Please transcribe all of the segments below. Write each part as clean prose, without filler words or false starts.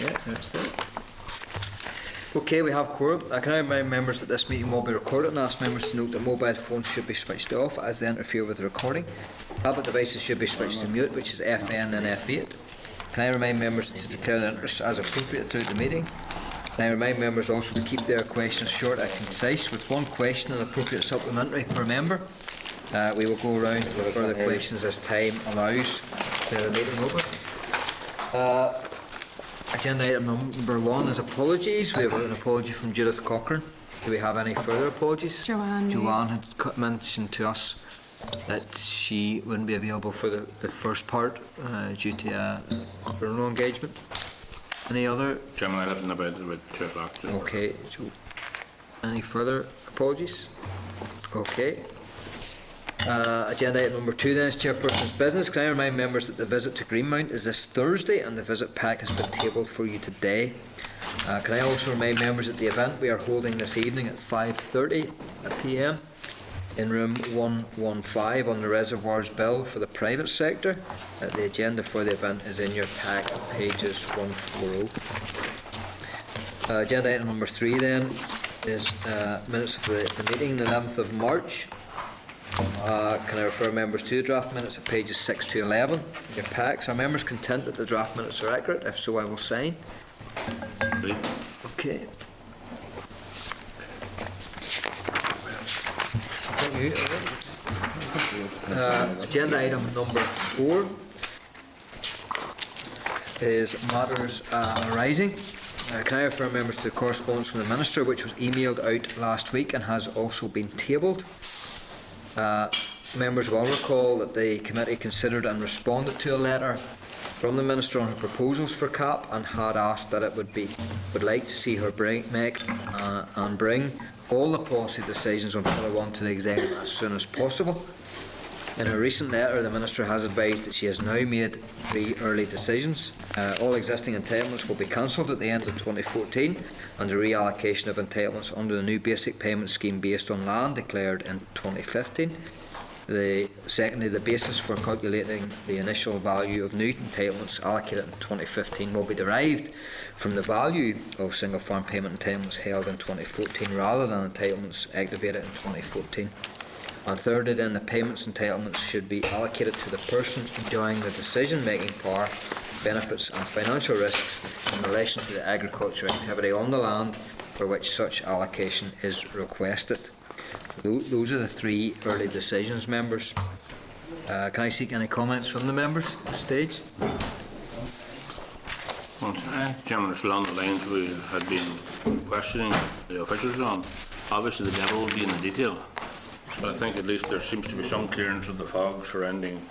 Yeah, that's it. Okay, we have quorum. Can I remind members that this meeting will be recorded and ask members to note that mobile phones should be switched off as they interfere with the recording. Tablet devices should be switched to mute, which is FN and F8. Can I remind members to declare their interests as appropriate throughout the meeting? Can I remind members also to keep their questions short and concise, with one question and appropriate supplementary per member. We will go around for further questions as time allows. The meeting over. Agenda item number 1 is apologies. We have an apology from Judith Cochrane. Do we have any further apologies? Joanne had mentioned to us that she wouldn't be available for the first part due to a funeral engagement. Any other? Chairman, I left in about 2 o'clock. Okay, so any further apologies? Okay. Agenda item number 2 then is chairperson's business. Can I remind members that the visit to Greenmount is this Thursday and the visit pack has been tabled for you today. Can I also remind members that the event we are holding this evening at 5:30 p.m. in room 115 on the Reservoirs Bill for the private sector. The agenda for the event is in your pack at pages 140. Agenda item number 3 then is minutes of the meeting, the 11th of March. Can I refer members to the draft minutes at pages 6 to 11 in your packs? Are members content that the draft minutes are accurate? If so, I will sign. Okay. Thank you. Agenda item number 4 is matters arising. Can I refer members to the correspondence from the Minister, which was emailed out last week and has also been tabled? Members will recall that the committee considered and responded to a letter from the Minister on her proposals for CAP and had asked that it would like to see her bring all the policy decisions on Pillar 1 to the Executive as soon as possible. In a recent letter, the Minister has advised that she has now made 3 early decisions. All existing entitlements will be cancelled at the end of 2014 and the reallocation of entitlements under the new basic payment scheme based on land declared in 2015. Secondly, the basis for calculating the initial value of new entitlements allocated in 2015 will be derived from the value of single farm payment entitlements held in 2014 rather than entitlements activated in 2014. And thirdly, then, the payments entitlements should be allocated to the person enjoying the decision-making power, benefits and financial risks in relation to the agricultural activity on the land for which such allocation is requested. Those are the 3 early decisions, members. Can I seek any comments from the members at this stage? Well, Chairman, it's along the lines we had been questioning the officials on. Obviously the devil will be in the detail, but I think at least there seems to be some clearance of the fog surrounding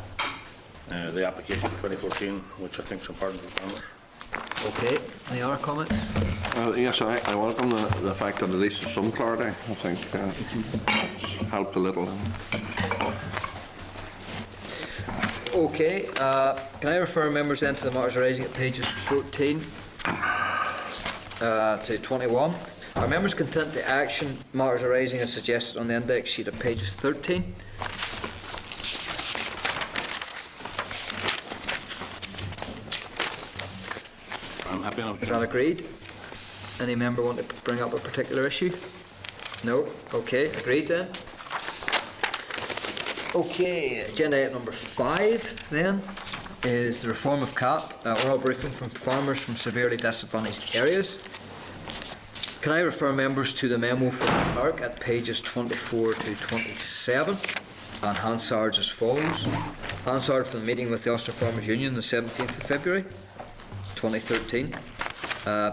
the application for 2014, which I think is important for farmers. Okay, any other comments? Yes, I welcome the fact that at least there's some clarity. I think it's helped a little. Okay, can I refer members then to the matters arising at pages 14 to 21? Are members content to action matters arising as suggested on the index sheet at pages 13? I'm happy enough. Is that agreed? Any member want to bring up a particular issue? No? Okay, agreed then. Okay, agenda item number 5 then is the reform of CAP, oral briefing from farmers from severely disadvantaged areas. Can I refer members to the memo from the clerk at pages 24 to 27 and Hansard's as follows. Hansard from the meeting with the Ulster Farmers Union the 17th of February 2013,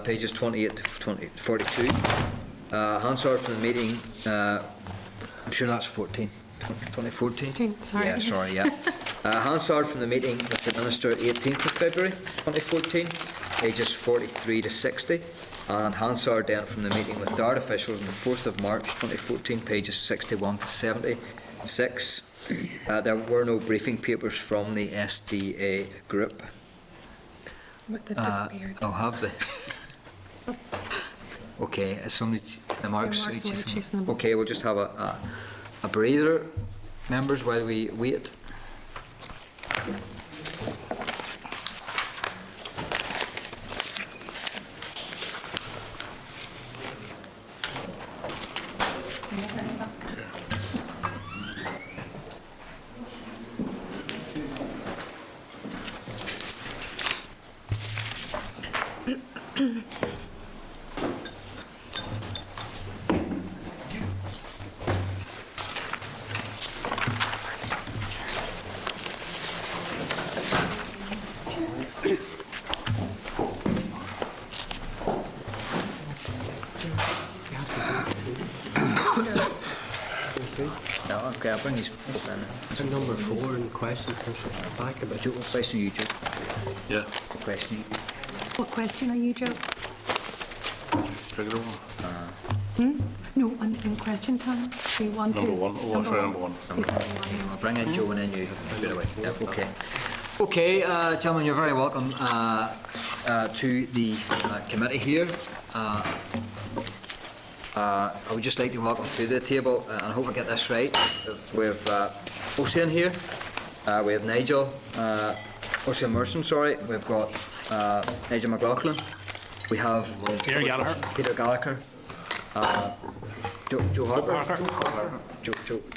pages 28 to 42. Hansard from the meeting, I'm sure that's 14. 2014? Sorry. Yeah, sorry, yeah. Hansard from the meeting with the Minister 18th of February 2014, pages 43 to 60. And Hansard then from the meeting with DART officials on the 4th of March 2014, pages 61 to 76. There were no briefing papers from the SDA group. But they've disappeared. Oh, have they? Okay, it's somebody the marks. Okay, we'll just have a breather, members, while we wait. No, okay, I'll bring these. And number 4 in question from back about Joe, question you, Joe. Yeah, Question you. What question are you, Joe? trigger one. No, in question time. Do you want to? Number one. Oh, sorry, number one. He's number one. I'll bring in Joe and then you straight away. Yep, okay. Okay, gentlemen, you're very welcome to the committee here. I would just like to welcome to the table, and I hope I get this right. We have Ossian here, we have Nigel, Ossian Merson, sorry, we've got Nigel McLaughlin, we have Peter Gallagher, Joe Harper,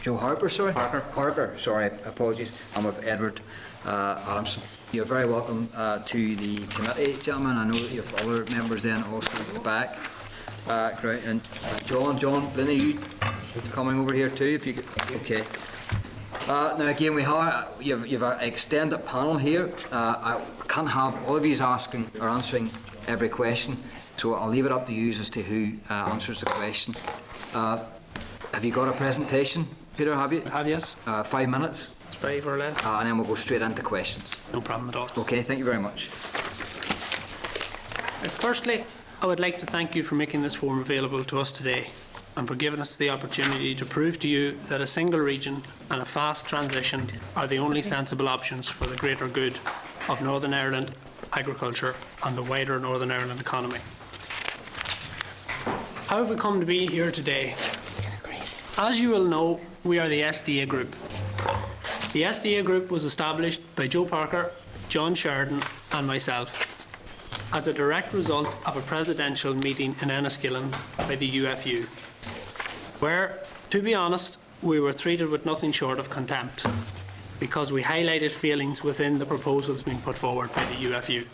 Joe Harper, sorry, Parker, sorry, apologies, and with Edward Adamson. You're very welcome to the committee, gentlemen. I know that you have other members then also at the back. Great, and John, Linda, you coming over here too, if you could, okay. Now again, you've an extended panel here. I can't have all of you asking or answering every question, so I'll leave it up to you as to who answers the question. Have you got a presentation, Peter, have you? I have, yes. 5 minutes, It's 5 or less. and then we'll go straight into questions. No problem at all. Okay, thank you very much. Firstly, I would like to thank you for making this forum available to us today and for giving us the opportunity to prove to you that a single region and a fast transition are the only sensible options for the greater good of Northern Ireland agriculture and the wider Northern Ireland economy. How have we come to be here today? As you will know, we are the SDA Group. The SDA Group was established by Joe Parker, John Sheridan and myself as a direct result of a presidential meeting in Enniskillen by the UFU, where, to be honest, we were treated with nothing short of contempt because we highlighted failings within the proposals being put forward by the UFU.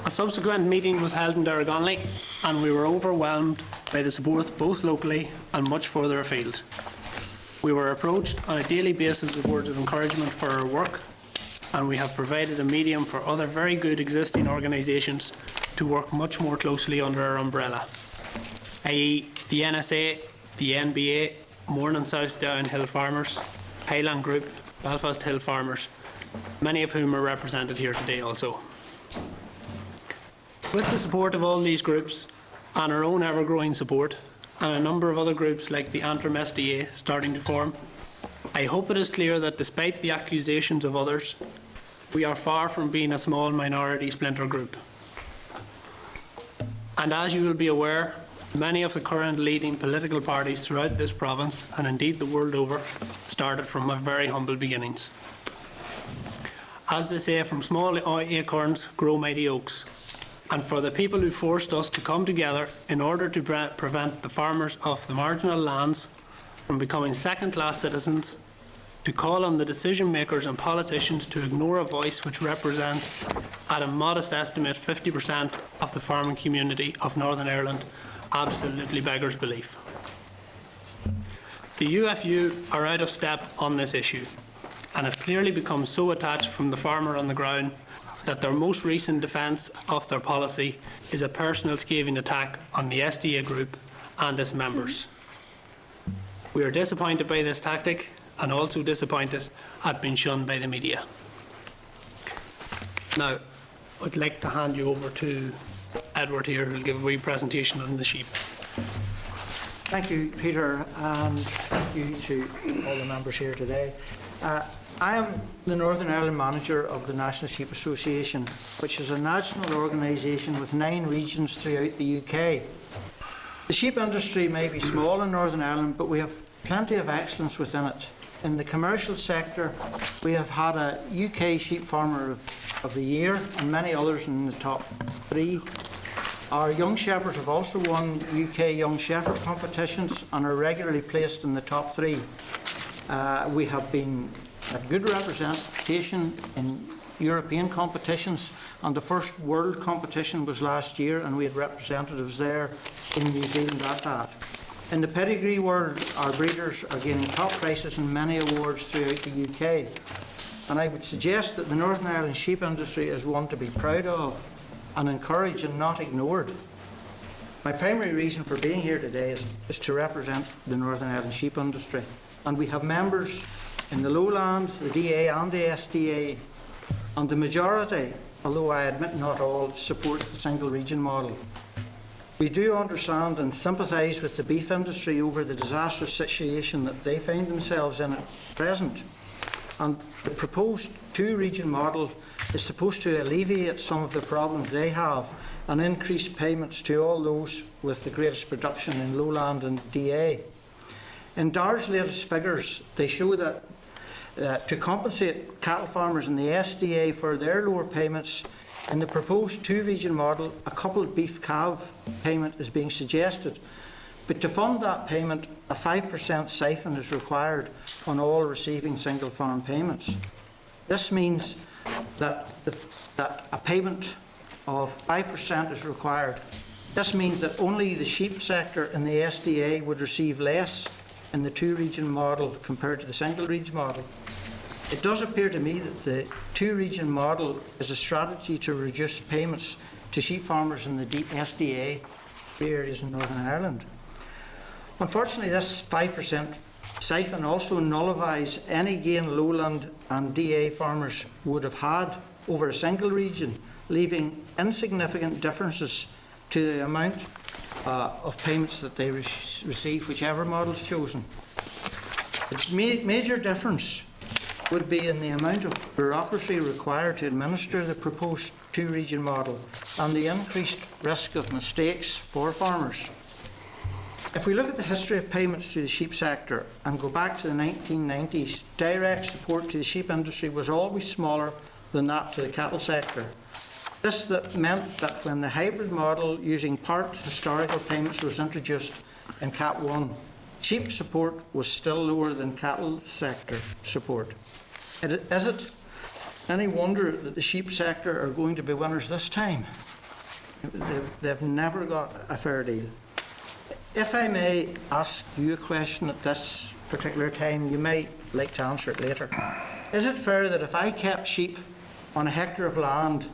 A subsequent meeting was held in Derrygonley and we were overwhelmed by the support both locally and much further afield. We were approached on a daily basis with words of encouragement for our work, and we have provided a medium for other very good existing organisations to work much more closely under our umbrella, i.e. the NSA, the NBA, Mourne and South Down Hill Farmers, Highland Group, Belfast Hill Farmers, many of whom are represented here today also. With the support of all these groups and our own ever-growing support, and a number of other groups like the Antrim SDA starting to form, I hope it is clear that despite the accusations of others, we are far from being a small minority splinter group. And as you will be aware, many of the current leading political parties throughout this province, and indeed the world over, started from very humble beginnings. As they say, from small acorns grow mighty oaks. And for the people who forced us to come together in order to prevent the farmers of the marginal lands from becoming second-class citizens, to call on the decision makers and politicians to ignore a voice which represents, at a modest estimate, 50% of the farming community of Northern Ireland, absolutely beggars belief. The UFU are out of step on this issue and have clearly become so attached from the farmer on the ground that their most recent defence of their policy is a personal scathing attack on the SDA Group and its members. We are disappointed by this tactic and also disappointed at being shunned by the media. Now, I'd like to hand you over to Edward here, who will give a wee presentation on the sheep. Thank you, Peter, and thank you to all the members here today. I am the Northern Ireland manager of the National Sheep Association, which is a national organisation with 9 regions throughout the UK. The sheep industry may be small in Northern Ireland, but we have plenty of excellence within it. In the commercial sector, we have had a UK Sheep Farmer of the Year and many others in the top 3. Our young shepherds have also won UK Young Shepherd competitions and are regularly placed in the top 3. We have been a good representation in European competitions, and the first world competition was last year, and we had representatives there in New Zealand at that. In the pedigree world, our breeders are gaining top prices and many awards throughout the UK. And I would suggest that the Northern Ireland sheep industry is one to be proud of and encouraged and not ignored. My primary reason for being here today is to represent the Northern Ireland sheep industry. And we have members in the Lowland, the DA and the SDA, and the majority, although I admit not all, support the single region model. We do understand and sympathise with the beef industry over the disastrous situation that they find themselves in at present. And the proposed two-region model is supposed to alleviate some of the problems they have and increase payments to all those with the greatest production in Lowland and DA. In DAR's latest figures, they show that to compensate cattle farmers in the SDA for their lower payments, in the proposed two-region model, a coupled beef calf payment is being suggested. But to fund that payment, a 5% siphon is required on all receiving single farm payments. This means that a payment of 5% is required. This means that only the sheep sector in the SDA would receive less in the two-region model compared to the single-region model. It does appear to me that the two-region model is a strategy to reduce payments to sheep farmers in the SDA areas in Northern Ireland. Unfortunately, this 5% siphon also nullifies any gain Lowland and DA farmers would have had over a single region, leaving insignificant differences to the amount of payments that they receive, whichever model is chosen. The major difference would be in the amount of bureaucracy required to administer the proposed two-region model and the increased risk of mistakes for farmers. If we look at the history of payments to the sheep sector and go back to the 1990s, direct support to the sheep industry was always smaller than that to the cattle sector. This meant that when the hybrid model using part historical payments was introduced in Cat 1, sheep support was still lower than cattle sector support. Is it any wonder that the sheep sector are going to be winners this time? They've never got a fair deal. If I may ask you a question at this particular time, you may like to answer it later. Is it fair that if I kept sheep on a hectare of land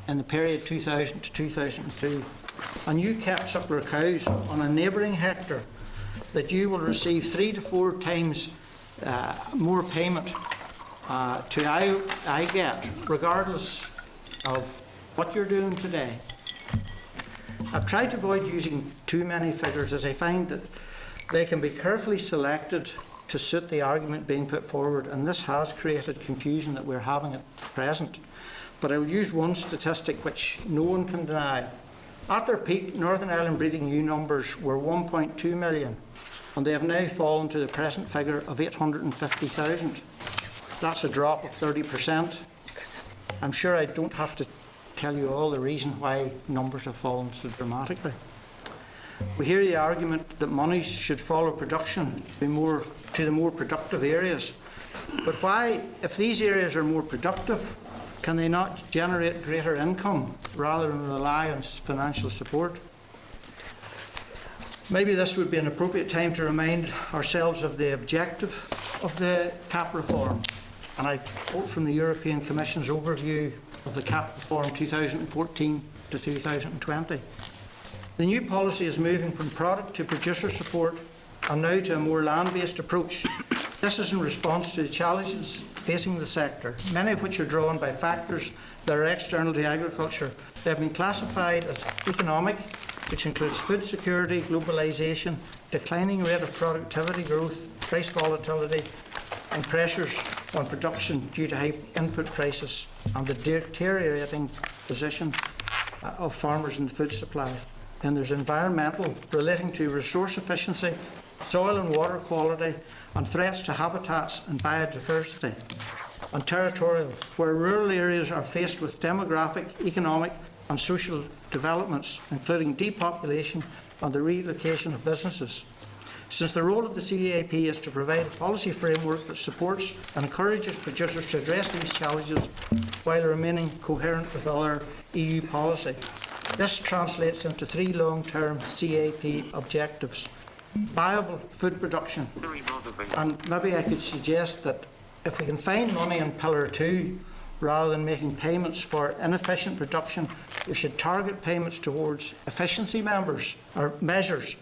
in the period 2000 to 2002, and you kept suckler cows on a neighbouring hectare, that you will receive 3 to 4 times more payment to I get, regardless of what you're doing today? I've tried to avoid using too many figures, as I find that they can be carefully selected to suit the argument being put forward, and this has created confusion that we're having at present. But I will use one statistic which no one can deny. At their peak, Northern Ireland breeding ewe numbers were 1.2 million, and they have now fallen to the present figure of 850,000. That's a drop of 30%. I'm sure I don't have to tell you all the reason why numbers have fallen so dramatically. We hear the argument that money should follow production to the more productive areas. But why, if these areas are more productive, can they not generate greater income rather than rely on financial support? Maybe this would be an appropriate time to remind ourselves of the objective of the CAP reform. And I quote from the European Commission's overview of the CAP reform 2014 to 2020. The new policy is moving from product to producer support and now to a more land-based approach. This is in response to the challenges facing the sector, many of which are drawn by factors that are external to agriculture. They have been classified as economic, which includes food security, globalisation, declining rate of productivity growth, price volatility, and pressures on production due to high input prices and the deteriorating position of farmers in the food supply. Then there's environmental, relating to resource efficiency, soil and water quality, and threats to habitats and biodiversity. And territorial, where rural areas are faced with demographic, economic and social developments, including depopulation and the relocation of businesses. Since the role of the CAP is to provide a policy framework that supports and encourages producers to address these challenges while remaining coherent with other EU policy. This translates into 3 long-term CAP objectives. Viable food production. And maybe I could suggest that if we can find money in Pillar 2, rather than making payments for inefficient production, we should target payments towards efficiency measures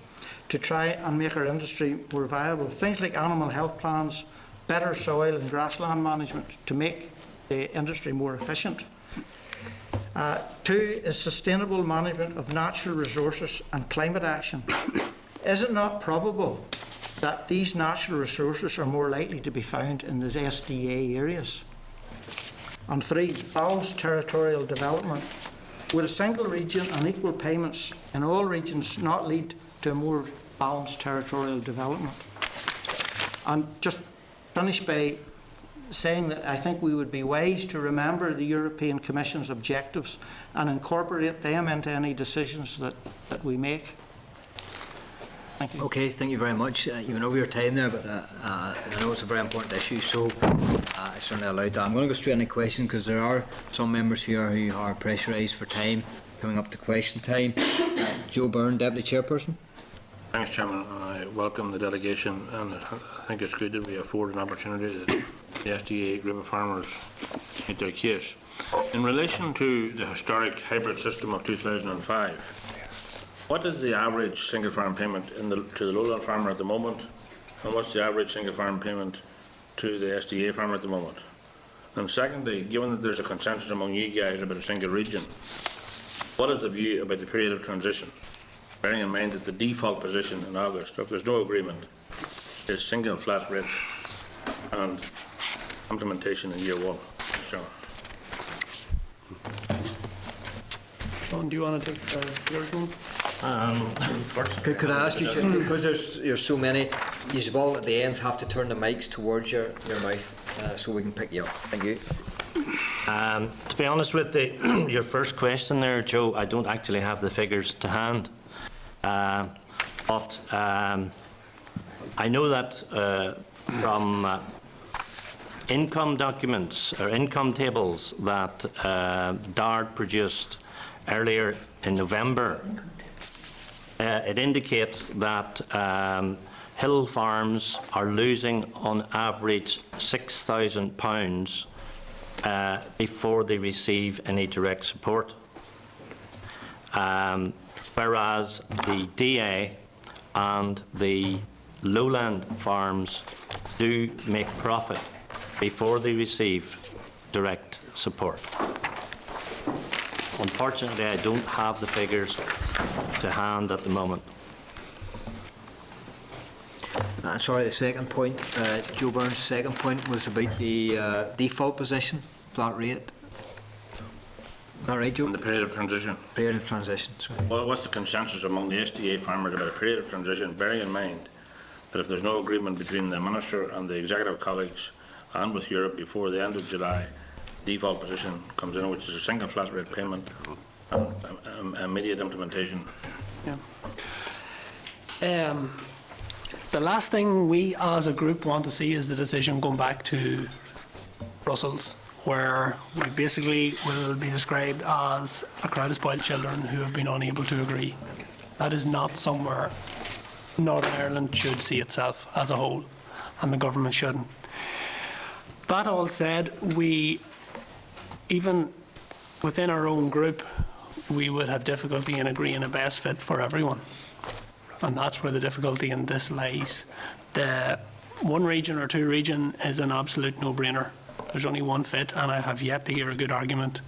to try and make our industry more viable. Things like animal health plans, better soil and grassland management to make the industry more efficient. 2 is sustainable management of natural resources and climate action. Is it not probable that these natural resources are more likely to be found in the SDA areas? And 3, balanced territorial development. Would a single region and equal payments in all regions not lead to a more balanced territorial development? And just finish by saying that I think we would be wise to remember the European Commission's objectives and incorporate them into any decisions that we make. Thank you. Okay, thank you very much. You went over your time there, but I know it's a very important issue, so I certainly allowed that. I'm going to go straight into questions because there are some members here who are pressurised for time coming up to question time. Joe Byrne, Deputy Chairperson. Thanks, Chairman. I welcome the delegation, and I think it's good that we afford an opportunity that the SDA group of farmers make their case. In relation to the historic hybrid system of 2005, what is the average single farm payment to the lowland farmer at the moment, and what's the average single farm payment to the SDA farmer at the moment? And secondly, given that there's a consensus among you guys about a single region, what is the view about the period of transition, bearing in mind that the default position in August, if there's no agreement, is single flat rate and implementation in year 1? So. Sean, do you want to take yours one? Could I ask you, just because there's so many, you all at the ends have to turn the mics towards your mouth so we can pick you up. Thank you. To be honest with your first question there, Joe, I don't actually have the figures to hand. But I know that from income documents or income tables that DARD produced earlier in November, it indicates that hill farms are losing on average £6,000 before they receive any direct support, whereas the DA and the lowland farms do make profit before they receive direct support. Unfortunately, I don't have the figures to hand at the moment. Sorry, the second point, Joe Byrne's second point was about the default position, flat rate. All right, Joe? And the period of transition. Period of transition, sorry. Well, what's the consensus among the SDA farmers about a period of transition, bearing in mind that if there's no agreement between the Minister and the Executive colleagues and with Europe before the end of July, default position comes in, which is a single flat rate payment and immediate implementation? Yeah. The last thing we as a group want to see is the decision going back to Brussels, where we basically will be described as a crowd of spoiled children who have been unable to agree. That is not somewhere Northern Ireland should see itself as a whole, and the government shouldn't. That all said, we, even within our own group, we would have difficulty in agreeing a best fit for everyone. And that's where the difficulty in this lies. The one region or two region is an absolute no-brainer. There's only one fit, and I have yet to hear a good argument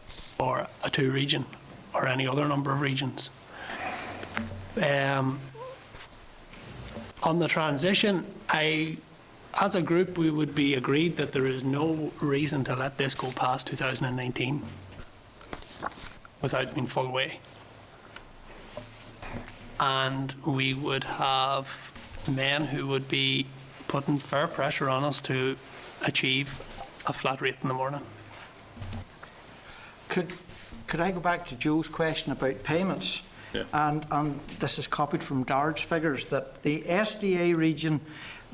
for a two region or any other number of regions. On the transition, as a group, we would be agreed that there is no reason to let this go past 2019 without being full way. And we would have men who would be putting fair pressure on us to achieve a flat rate in the morning. Could I go back to Joe's question about payments? Yeah. And this is copied from DARD's figures, that the SDA region,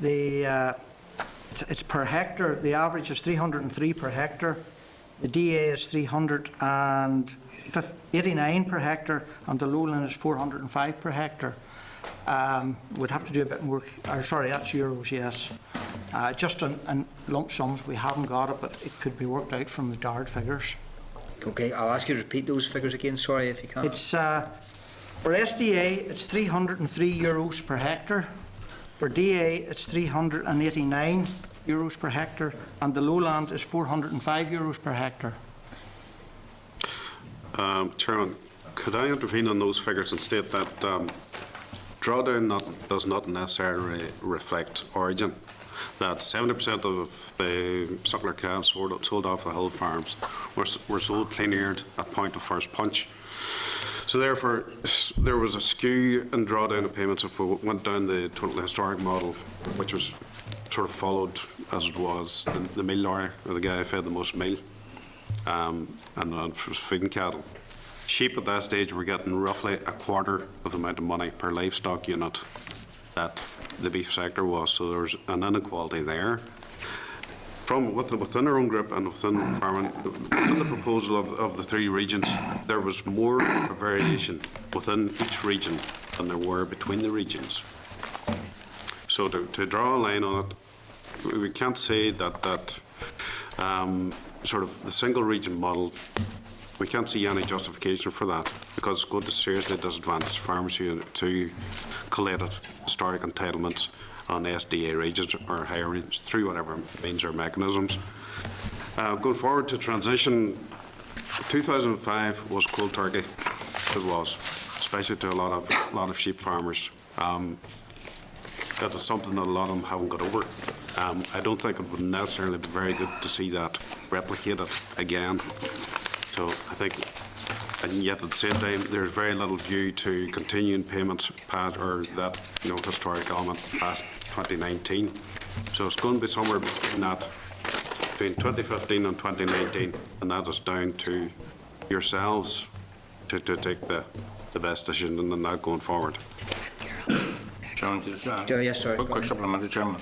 it's per hectare, the average is 303 per hectare, the DA is 389 per hectare, and the lowland is 405 per hectare. We'd have to do a bit more, sorry, that's euros, yes. Just in lump sums, we haven't got it, but it could be worked out from the DARD figures. Okay, I'll ask you to repeat those figures again, sorry, if you can. It's, for SDA, it's 303 euros per hectare. For DA, it's 389 euros per hectare, and the lowland is 405 euros per hectare. Chairman, could I intervene on those figures and state that drawdown does not necessarily reflect origin? That 70% of the suckler calves sold off the hill farms were sold clean-eared at point of first punch. So therefore, there was a skew in drawdown of payments if we went down the total historic model, which was sort of followed as it was the meal lorry, or the guy who fed the most meal, and was feeding cattle. Sheep at that stage were getting roughly a quarter of the amount of money per livestock unit that the beef sector was, so there was an inequality there. Within our own group and within farming, in the proposal of the three regions, there was more variation within each region than there were between the regions. So to draw a line on it, we can't say that sort of the single region model, we can't see any justification for that, because it's going to seriously disadvantage farmers who collated historic entitlements on SDA regions or higher regions through whatever means or mechanisms. Going forward to transition, 2005 was cold turkey. It was, especially to a lot of sheep farmers. That is something that a lot of them haven't got over. I don't think it would necessarily be very good to see that replicated again. So I think, and yet at the same time, there's very little due to continuing payments or that historic element past 2019. So it's going to be somewhere between that, between 2015 and 2019, and that is down to yourselves to take the best decision in that going forward. Chairman, Yes, sorry. quick supplementary, Chairman.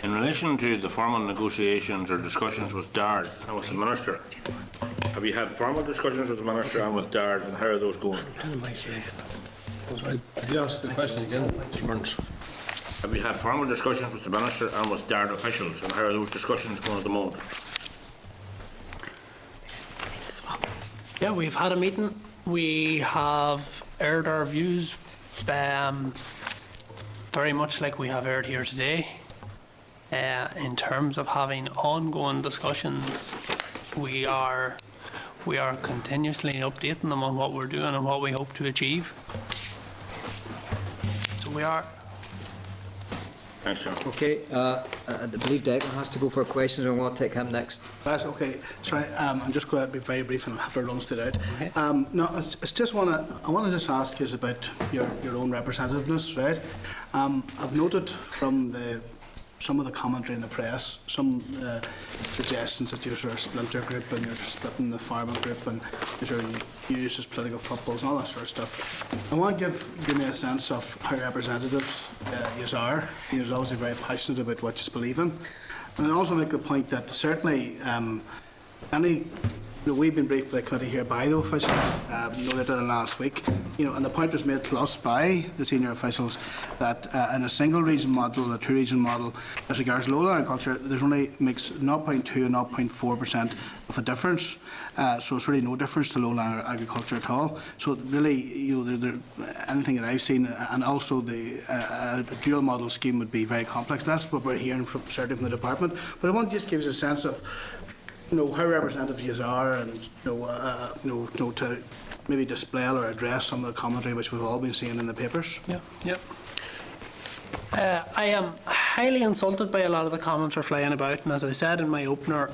In relation to the formal negotiations or discussions with DARD and with the Minister, have you had formal discussions with the Minister and with DARD, and how are those going? Sorry, could you ask the question again, Mr. Burns? Have you had formal discussions with the Minister and with DARD officials, and how are those discussions going at the moment? Yeah, we've had a meeting. We have aired our views very much like we have aired here today. In terms of having ongoing discussions, we are continuously updating them on what we're doing and what we hope to achieve. So we are. Thanks, Chairman. Okay, I believe Declan has to go for questions, and we'll take him next. That's okay. Sorry, I'm just going to be very brief and have to run straight out. Okay. No, I just want to just ask you about your own representativeness, right? I've noted from some of the commentary in the press, some suggestions that you're sort of splinter group and you're splitting the farming group and you're sort of used as political footballs and all that sort of stuff. I want to give me a sense of how representatives you are. You're obviously very passionate about what you believe in. And I also make the point that certainly we've been briefed by the committee here by the officials, no later than last week, and the point was made to us by the senior officials that in a single region model, a two region model, as regards lowland agriculture, there's only makes 0.2 and 0.4% of a difference. So it's really no difference to lowland agriculture at all. So really, anything that I've seen, and also the dual model scheme would be very complex. That's what we're hearing from certainly from the department. But I want to just give us a sense of how representative you are, and to maybe display or address some of the commentary which we've all been seeing in the papers. Yeah. I am highly insulted by a lot of the comments are flying about, and as I said in my opener,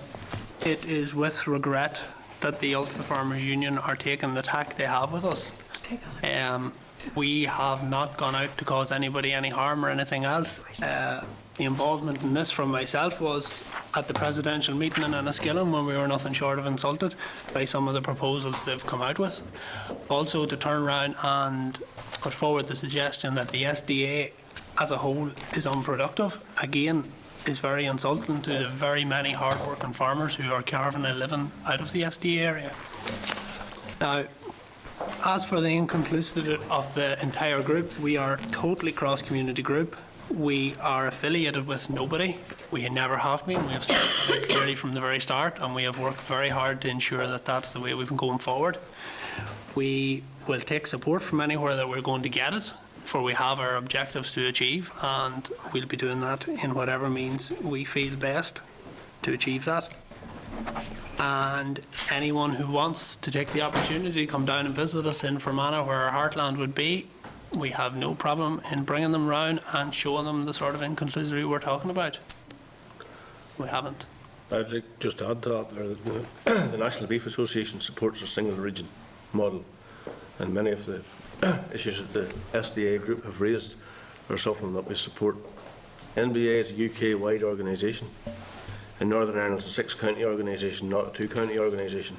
it is with regret that the Ulster Farmers Union are taking the tack they have with us. We have not gone out to cause anybody any harm or anything else. The involvement in this from myself was at the presidential meeting in Enniskillen, when we were nothing short of insulted by some of the proposals they've come out with. Also to turn around and put forward the suggestion that the SDA as a whole is unproductive, again, is very insulting to the very many hard-working farmers who are carving a living out of the SDA area. Now, as for the inclusivity of the entire group, we are totally cross-community group. We are affiliated with nobody. We never have been. We have said very clearly from the very start, and we have worked very hard to ensure that that's the way we've been going forward. We will take support from anywhere that we're going to get it, for we have our objectives to achieve, and we'll be doing that in whatever means we feel best to achieve that. And anyone who wants to take the opportunity to come down and visit us in Fermanagh, where our heartland would be, we have no problem in bringing them round and showing them the sort of inclusivity we're talking about. We haven't. I'd like just to add to that there that the National Beef Association supports a single region model, and many of the issues that the SDA group have raised are something that we support. NBA is a UK-wide organisation. In Northern Ireland it's a 6-county organisation, not a 2-county organisation.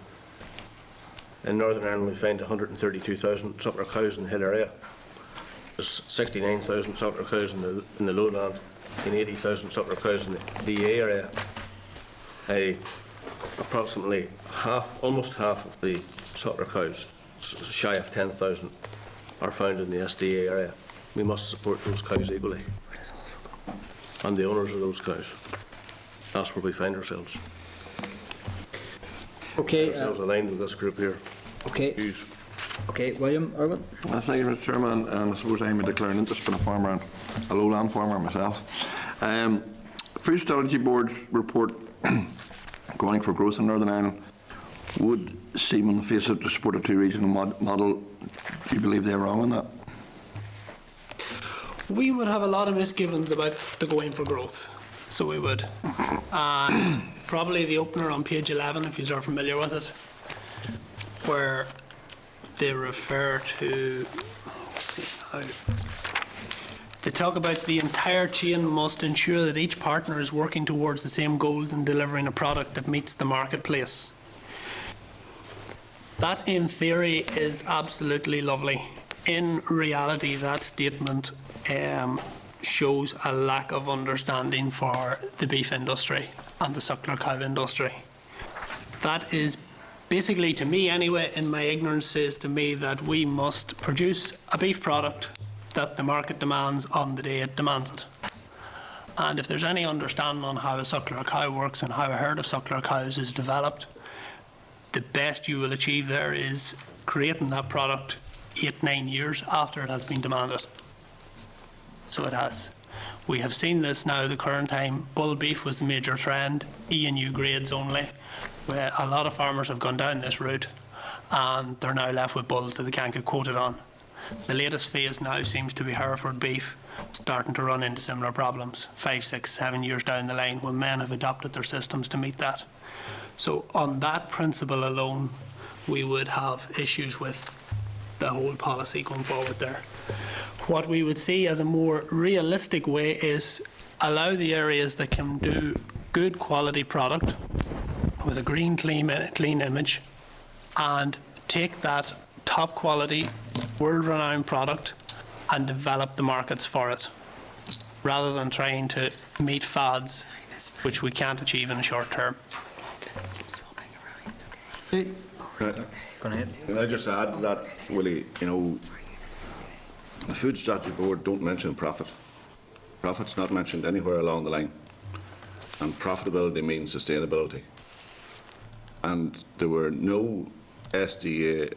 In Northern Ireland we find 132,000 suckler cows in the hill area. There's 69,000 suckler cows in the lowland and 80,000 suckler cows in the DA area. Approximately almost half of the suckler cows, shy of 10,000, are found in the SDA area. We must support those cows equally, and the owners of those cows. That's where we find ourselves. Okay. Ourselves aligned with this group here. Okay. Views. Okay, William Irwin. Thank you, Mr. Chairman, and I suppose I'm a declaring interest, been a farmer and a lowland farmer myself. Food Strategy Board's report Growing for Growth in Northern Ireland would seem on the face of it to support a two-regional model. Do you believe they're wrong on that? We would have a lot of misgivings about the Going for Growth, so we would. Probably the opener on page 11, if you are familiar with it, where they refer to, they talk about the entire chain must ensure that each partner is working towards the same goals and delivering a product that meets the marketplace. That, in theory, is absolutely lovely. In reality, that statement shows a lack of understanding for the beef industry and the suckler cow industry. That is basically, to me anyway, in my ignorance, says to me that we must produce a beef product that the market demands on the day it demands it. And if there's any understanding on how a suckler cow works and how a herd of suckler cows is developed, the best you will achieve there is creating that product 8-9 years after it has been demanded. So it has. We have seen this now the current time. Bull beef was the major trend, E&U grades only, where a lot of farmers have gone down this route and they're now left with bulls that they can't get quoted on. The latest phase now seems to be Hereford beef, starting to run into similar problems 5, 6, 7 years down the line when men have adopted their systems to meet that. So on that principle alone, we would have issues with the whole policy going forward there. What we would see as a more realistic way is allow the areas that can do good quality product with a green, clean image and take that top quality, world-renowned product and develop the markets for it, rather than trying to meet fads which we can't achieve in a short term. Go ahead. Can I just add to that, Willie, the Food Strategy Board don't mention profit. Profit's not mentioned anywhere along the line. And profitability means sustainability. And there was no SDA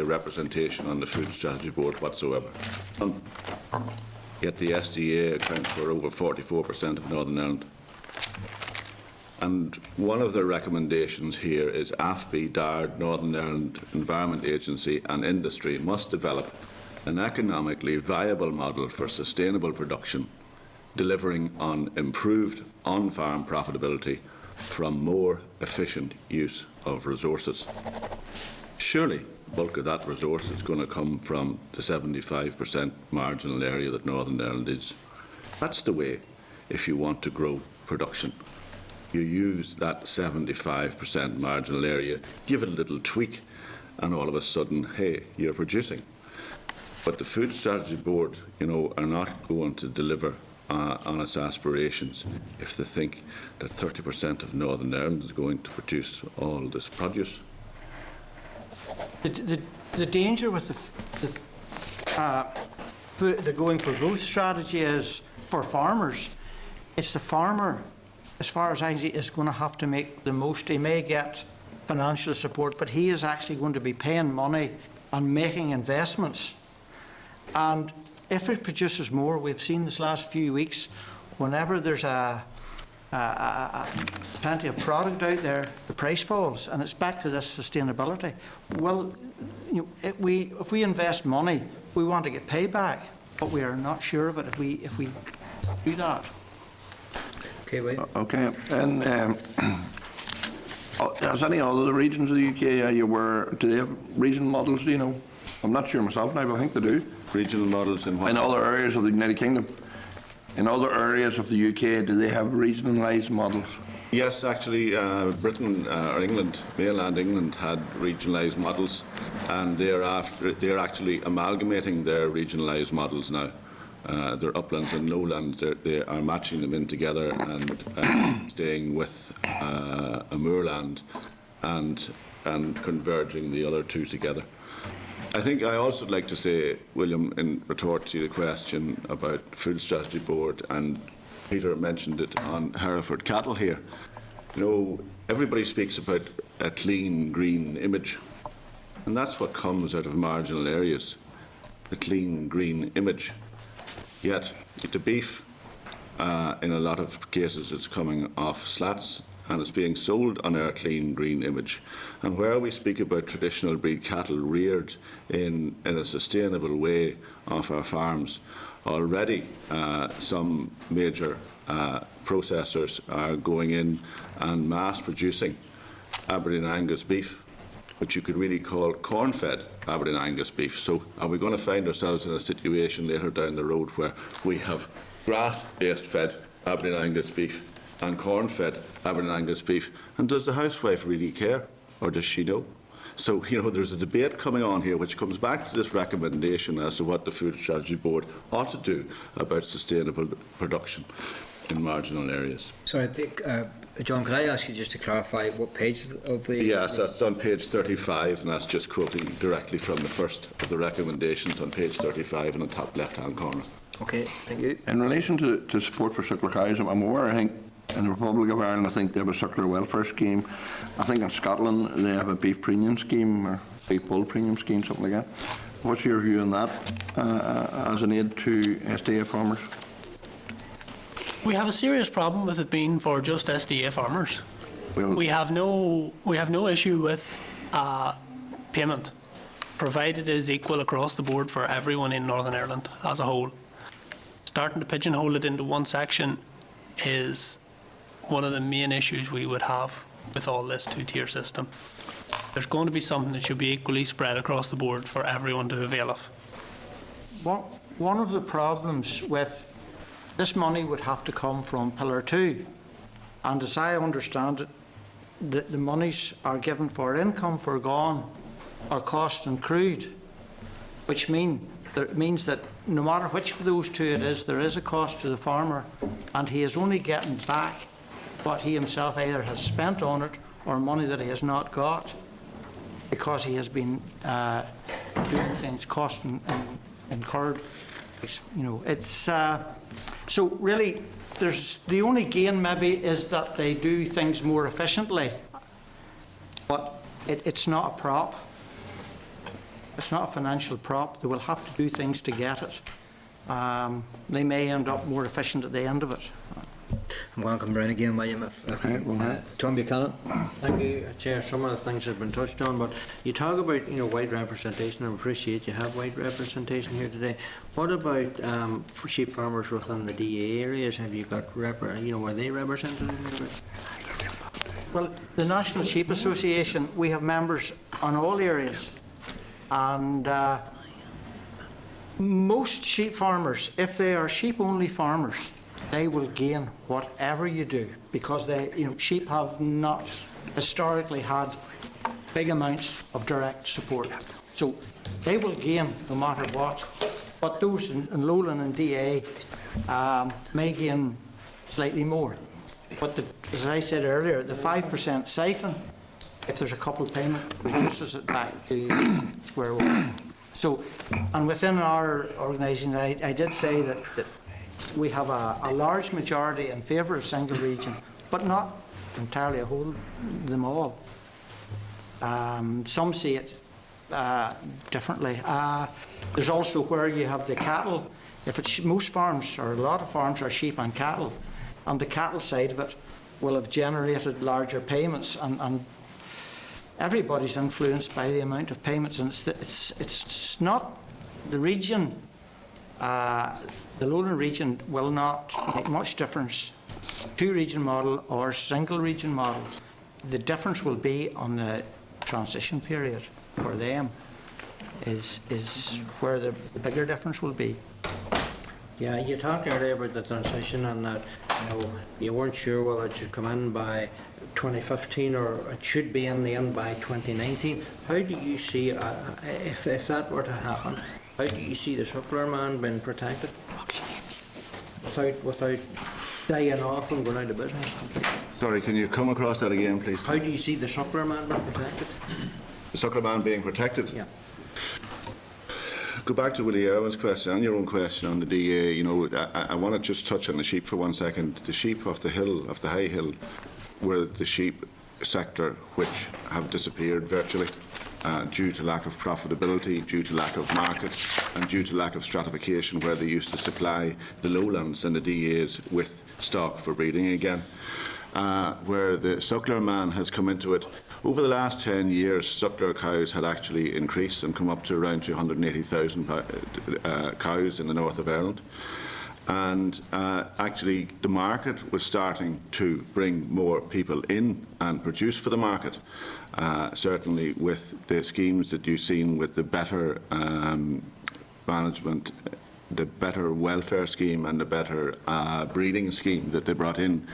representation on the Food Strategy Board whatsoever. Yet the SDA accounts for over 44% of Northern Ireland. And one of the recommendations here is AFBI, DARD, Northern Ireland Environment Agency and industry must develop an economically viable model for sustainable production, delivering on improved on-farm profitability from more efficient use of resources. Surely, the bulk of that resource is going to come from the 75% marginal area that Northern Ireland is. That's the way if you want to grow production. You use that 75% marginal area, give it a little tweak, and all of a sudden, hey, you're producing. But the Food Strategy Board, are not going to deliver on its aspirations if they think that 30% of Northern Ireland is going to produce all this produce. The danger with the going for growth strategy is for farmers. It's the farmer, as far as I see, is going to have to make the most. He may get financial support, but he is actually going to be paying money and making investments. And if it produces more, we've seen this last few weeks, whenever there's plenty of product out there, the price falls, and it's back to this sustainability. Well, if we invest money, we want to get payback, but we are not sure of it if we do that. Okay, wait. Okay, and as any other regions of the UK, do they have regional models? I'm not sure myself now, but I think they do. Regional models in what? In other areas of the United Kingdom. In other areas of the UK, do they have regionalised models? Yes, actually, Britain or England, mainland England, had regionalised models, and they're actually amalgamating their regionalised models now. Their uplands and lowlands, they are matching them in together and staying with a moorland and converging the other two together. I think I also like to say, William, in retort to the question about Food Strategy Board, and Peter mentioned it on Hereford cattle here. Everybody speaks about a clean, green image, and that's what comes out of marginal areas, the clean, green image. Yet, the beef, in a lot of cases, is coming off slats, and it's being sold on our clean, green image. And where we speak about traditional breed cattle reared in a sustainable way off our farms, already some major processors are going in and mass producing Aberdeen Angus beef, which you could really call corn-fed Aberdeen Angus beef. So are we going to find ourselves in a situation later down the road where we have grass-based fed Aberdeen Angus beef and corn-fed Aberdeen Angus beef? And does the housewife really care, or does she know? So, there's a debate coming on here which comes back to this recommendation as to what the Food Strategy Board ought to do about sustainable production in marginal areas. Sorry, John, could I ask you just to clarify what page of the... Yes, that's on page 35, and that's just quoting directly from the first of the recommendations on page 35 in the top left-hand corner. Okay, thank you. In relation to support for suckler cows, I'm aware, I think, in the Republic of Ireland, I think they have a suckler welfare scheme. I think in Scotland they have a beef premium scheme, or beef bull premium scheme, something like that. What's your view on that as an aid to SDA farmers? We have a serious problem with it being for just SDA farmers. Well, we have no issue with payment, provided it is equal across the board for everyone in Northern Ireland as a whole. Starting to pigeonhole it into one section is one of the main issues we would have with all this two-tier system. There's going to be something that should be equally spread across the board for everyone to avail of. One of the problems with this money would have to come from Pillar 2, and as I understand it, the monies are given for income foregone or cost incurred, which means that no matter which of those two it is, there is a cost to the farmer, and he is only getting back what he himself either has spent on it or money that he has not got, because he has been doing things cost and incurred. It's so really, there's the only gain maybe is that they do things more efficiently, but it's not a prop. It's not a financial prop. They will have to do things to get it. They may end up more efficient at the end of it. I'm going to come round again, William. Tom Buchanan. Thank you, Chair. Some of the things have been touched on, but you talk about white representation. I appreciate you have white representation here today. What about for sheep farmers within the DA areas? Have you got were they represented? Well, the National Sheep Association, we have members on all areas, and most sheep farmers, if they are sheep-only farmers, they will gain whatever you do, because sheep have not historically had big amounts of direct support. So they will gain no matter what. But those in lowland and DA may gain slightly more. But as I said earlier, the 5% siphon, if there's a coupled payment, reduces it back to square one. So, and within our organisation, I did say that we have a large majority in favour of single region, but not entirely them all. Some see it differently. There's also where you have the cattle. If it's most farms, or a lot of farms, are sheep and cattle, and the cattle side of it will have generated larger payments, and everybody's influenced by the amount of payments, and it's not the region. The lowland region will not make much difference. Two-region model or single-region model, the difference will be on the transition period for them. Is where the bigger difference will be. Yeah, you talked earlier about the transition and that you weren't sure whether it should come in by 2015 or it should be in the end by 2019. How do you see, if that were to happen, how do you see the suckler man being protected without dying off and going out of business completely? Sorry, can you come across that again, please? How do you see the suckler man being protected? The suckler man being protected? Yeah. Go back to Willie Irwin's question and your own question on the DA. I want to just touch on the sheep for 1 second. The sheep of the hill, of the high hill, were the sheep sector which have disappeared virtually due to lack of profitability, due to lack of market, and due to lack of stratification, where they used to supply the lowlands and the DAs with stock for breeding again. Where the suckler man has come into it. Over the last 10 years, suckler cows had actually increased and come up to around 280,000 cows in the north of Ireland. And actually, the market was starting to bring more people in and produce for the market. Certainly with the schemes that you've seen with the better management, the better welfare scheme and the better breeding scheme that they brought in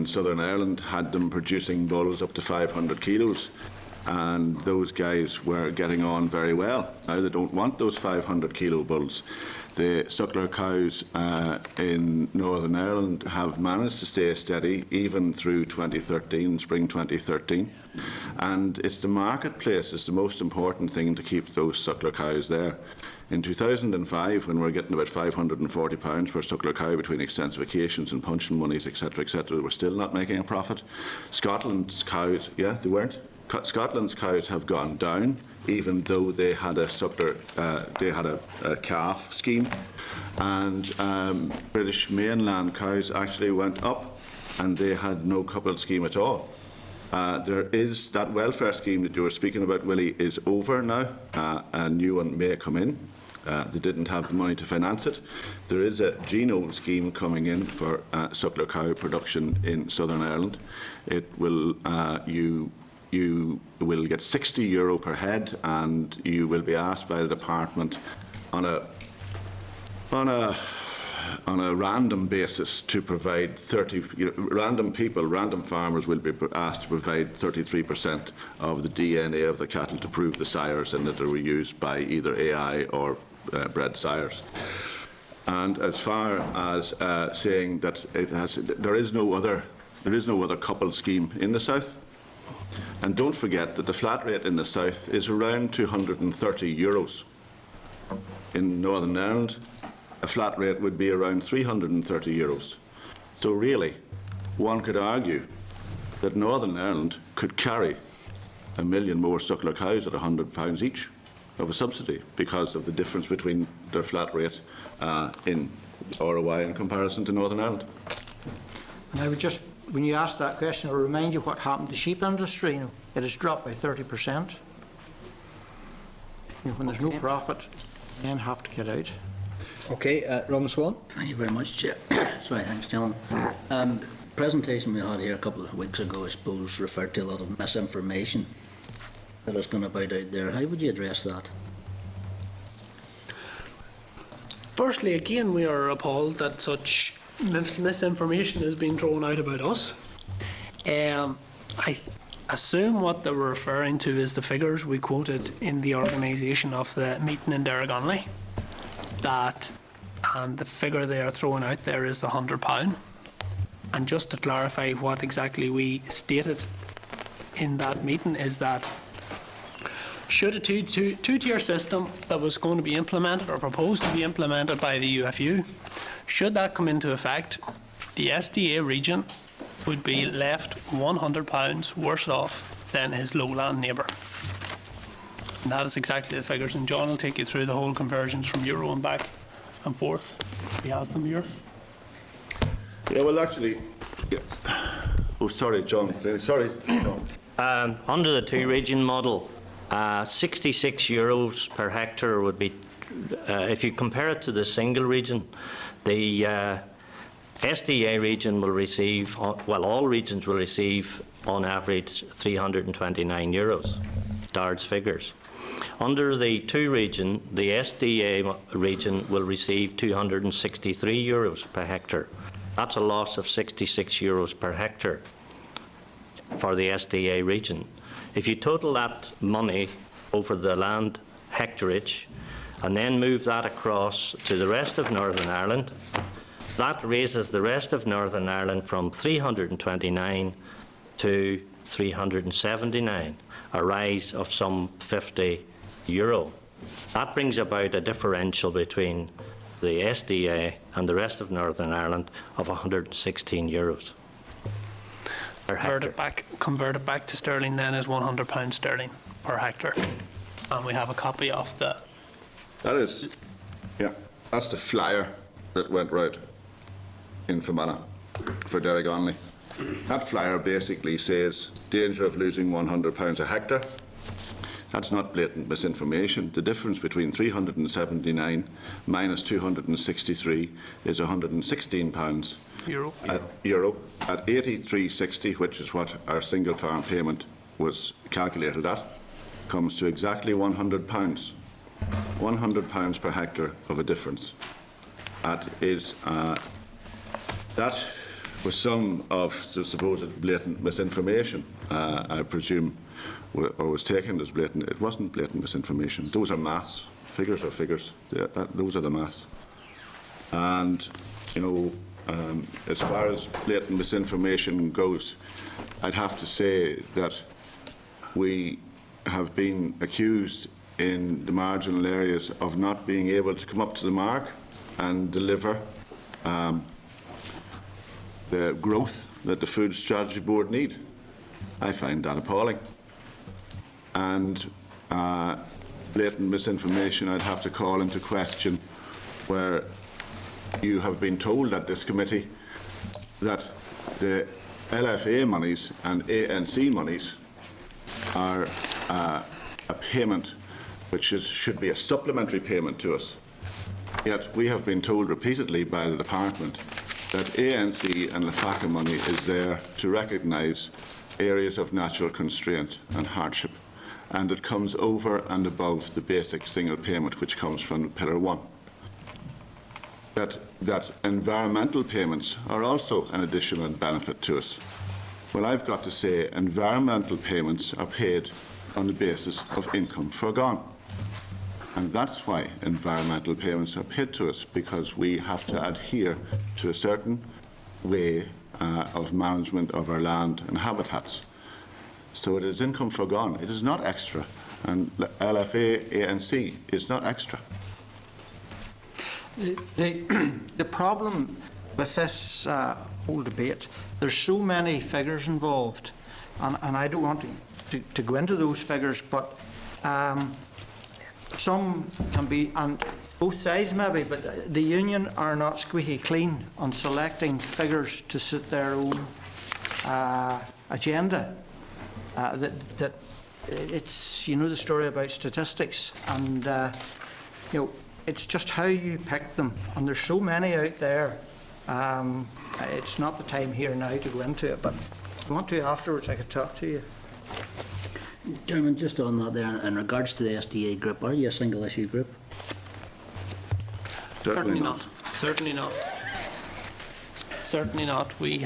Southern Ireland, had them producing bulls up to 500 kilos, and those guys were getting on very well. Now they don't want those 500 kilo bulls. The suckler cows in Northern Ireland have managed to stay steady even through 2013, spring 2013, and it's the marketplace is the most important thing to keep those suckler cows there. In 2005, when we were getting about £540 per suckler cow between extensifications and puncheon monies, etc., they were still not making a profit. Scotland's cows, yeah, they weren't. Scotland's cows have gone down, even though they had a suckler, they had a calf scheme, and British mainland cows actually went up, and they had no coupled scheme at all. There is that welfare scheme that you were speaking about, Willie, is over now. A new one may come in. They didn't have the money to finance it. There is a genome scheme coming in for suckler cow production in Southern Ireland. It will you will get €60 per head, and you will be asked by the department on a random basis to provide random farmers will be asked to provide 33% of the DNA of the cattle to prove the sires and that they were used by either AI or bred sires. And as far as saying that there is no other coupled scheme in the south. And don't forget that the flat rate in the south is around €230. In Northern Ireland, a flat rate would be around €330. So really, one could argue that Northern Ireland could carry 1 million more suckler cows at £100 each of a subsidy because of the difference between their flat rate in ROI in comparison to Northern Ireland. And I would just, when you ask that question, I'll remind you what happened to the sheep industry. It has dropped by 30%. When there's no profit, men have to get out. Okay, Roman Swan. Thank you very much, Chair. Sorry, thanks, gentlemen. Presentation we had here a couple of weeks ago, I suppose, referred to a lot of misinformation that has gone about out there. How would you address that? Firstly, again, we are appalled that such misinformation is being thrown out about us. I assume what they're referring to is the figures we quoted in the organisation of the meeting in Derrygonley. And the figure they are throwing out there is £100. And just to clarify what exactly we stated in that meeting is that should a two-tier system that was going to be implemented or proposed to be implemented by the UFU, should that come into effect, the SDA region would be left £100 worse off than his lowland neighbour. And that is exactly the figures, and John will take you through the whole conversions from euro and back and forth. He has them here. Yeah, well, actually, yeah. Oh, sorry, John. Sorry, John. Under the two-region model, €66 per hectare would be, if you compare it to the single region, the SDA region will receive, well, all regions will receive on average €329, DARD's figures. Under the two region, the SDA region will receive €263 per hectare. That's a loss of €66 per hectare for the SDA region. If you total that money over the land hectareage and then move that across to the rest of Northern Ireland, that raises the rest of Northern Ireland from 329 to 379, a rise of some €50. That brings about a differential between the SDA and the rest of Northern Ireland of €116 per hectare. Converted back to sterling then is £100 sterling per hectare. And we have a copy of the... That is, yeah, that's the flyer that went right in Fermanagh for Derrygonley. That flyer basically says danger of losing £100 a hectare. That's not blatant misinformation. The difference between 379 minus 263 is £116 euro at 83.60, which is what our single farm payment was calculated at, comes to exactly £100. £100 per hectare of a difference. That is that was some of the supposed blatant misinformation, I presume, or was taken as blatant. It wasn't blatant misinformation. Those are maths. Figures are figures. Those are the maths. And, you know, as far as blatant misinformation goes, I'd have to say that we have been accused in the marginal areas of not being able to come up to the mark and deliver the growth that the Food Strategy Board need. I find that appalling. And blatant misinformation I'd have to call into question, where you have been told at this committee that the LFA monies and ANC monies are a payment which should be a supplementary payment to us. Yet we have been told repeatedly by the department that ANC and LAFACA money is there to recognise areas of natural constraint and hardship, and it comes over and above the basic single payment which comes from Pillar 1. That environmental payments are also an additional benefit to us. Well, I've got to say environmental payments are paid on the basis of income foregone. And that's why environmental payments are paid to us, because we have to adhere to a certain way of management of our land and habitats. So it is income foregone. It is not extra. And LFA ANC is not extra. The problem with this whole debate, there's so many figures involved, and I don't want to go into those figures, but some can be on both sides maybe, but the union are not squeaky clean on selecting figures to suit their own agenda. That it's, you know, the story about statistics, and you know, it's just how you pick them, and there's so many out there. It's not the time here now to go into it, but if you want to afterwards, I could talk to you. Chairman, just on that there, in regards to the SDA group, are you a single issue group? Certainly not. Certainly not. Certainly not. We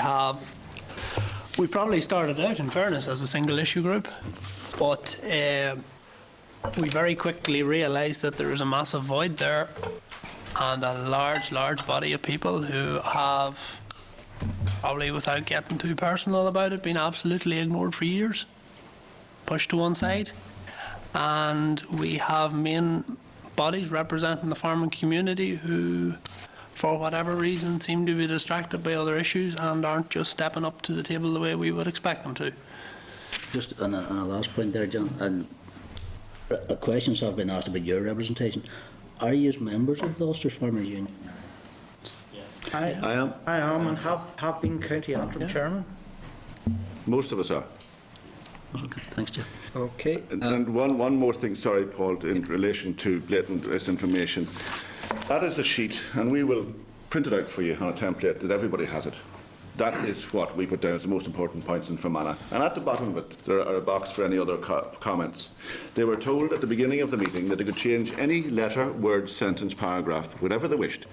probably started out, in fairness, as a single issue group, but we very quickly realised that there is a massive void there, and a large body of people who have, probably without getting too personal about it, been absolutely ignored for years, pushed to one side. And we have main bodies representing the farming community who, for whatever reason, seem to be distracted by other issues and aren't just stepping up to the table the way we would expect them to. Just on a last point there, John, and questions have been asked about your representation. Are you members of the Ulster Farmers Union? I am. I am, and have been County Antrim chairman. Most of us are. Okay, thanks, Jim. Okay. And one more thing, sorry, Paul, in relation to blatant misinformation. That is a sheet, and we will print it out for you on a template that everybody has it. That is what we put down as the most important points in Fermanagh. And at the bottom of it, there are a box for any other comments. They were told at the beginning of the meeting that they could change any letter, word, sentence, paragraph, whatever they wished.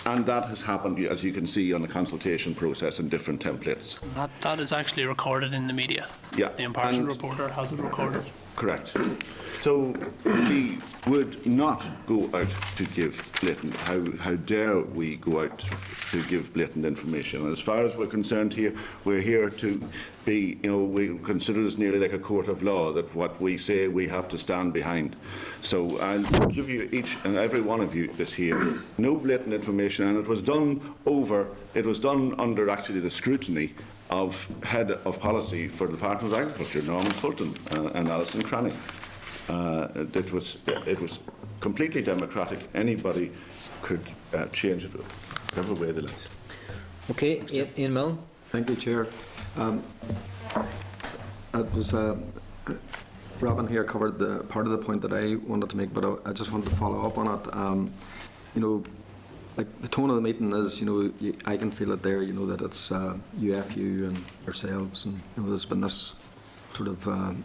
And that has happened, as you can see, on the consultation process in different templates. That is actually recorded in the media. Yeah. The impartial reporter has it recorded. Correct. So we would not go out to give blatant. How dare we go out to give blatant information? And as far as we're concerned here, we're here to be, we consider this nearly like a court of law, that what we say we have to stand behind. So I'll give you each and every one of you this here. No blatant information, and it was done under actually the scrutiny of Head of Policy for the Department of Agriculture, Norman Fulton, and Alison Cranny. It was completely democratic. Anybody could change it whatever way they like. Okay, Ian Milne. Thank you, Chair. It was Robin here covered the part of the point that I wanted to make, but I just wanted to follow up on it. Like the tone of the meeting is, I can feel it there, that it's UFU and ourselves, and there's been this sort of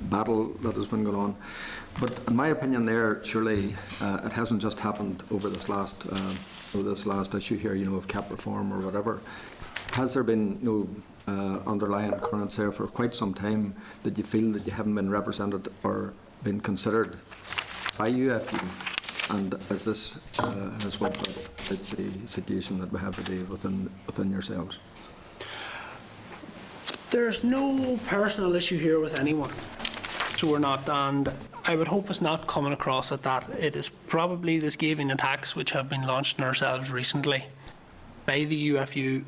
battle that has been going on. But in my opinion, there surely it hasn't just happened over this last issue here, of CAP reform or whatever. Has there been underlying currents there for quite some time that you feel that you haven't been represented or been considered by UFU? And is this has what the situation that we have today within yourselves? There's no personal issue here with anyone, so we're not, and I would hope it's not coming across at that. It is probably the scathing attacks which have been launched on ourselves recently by the UFU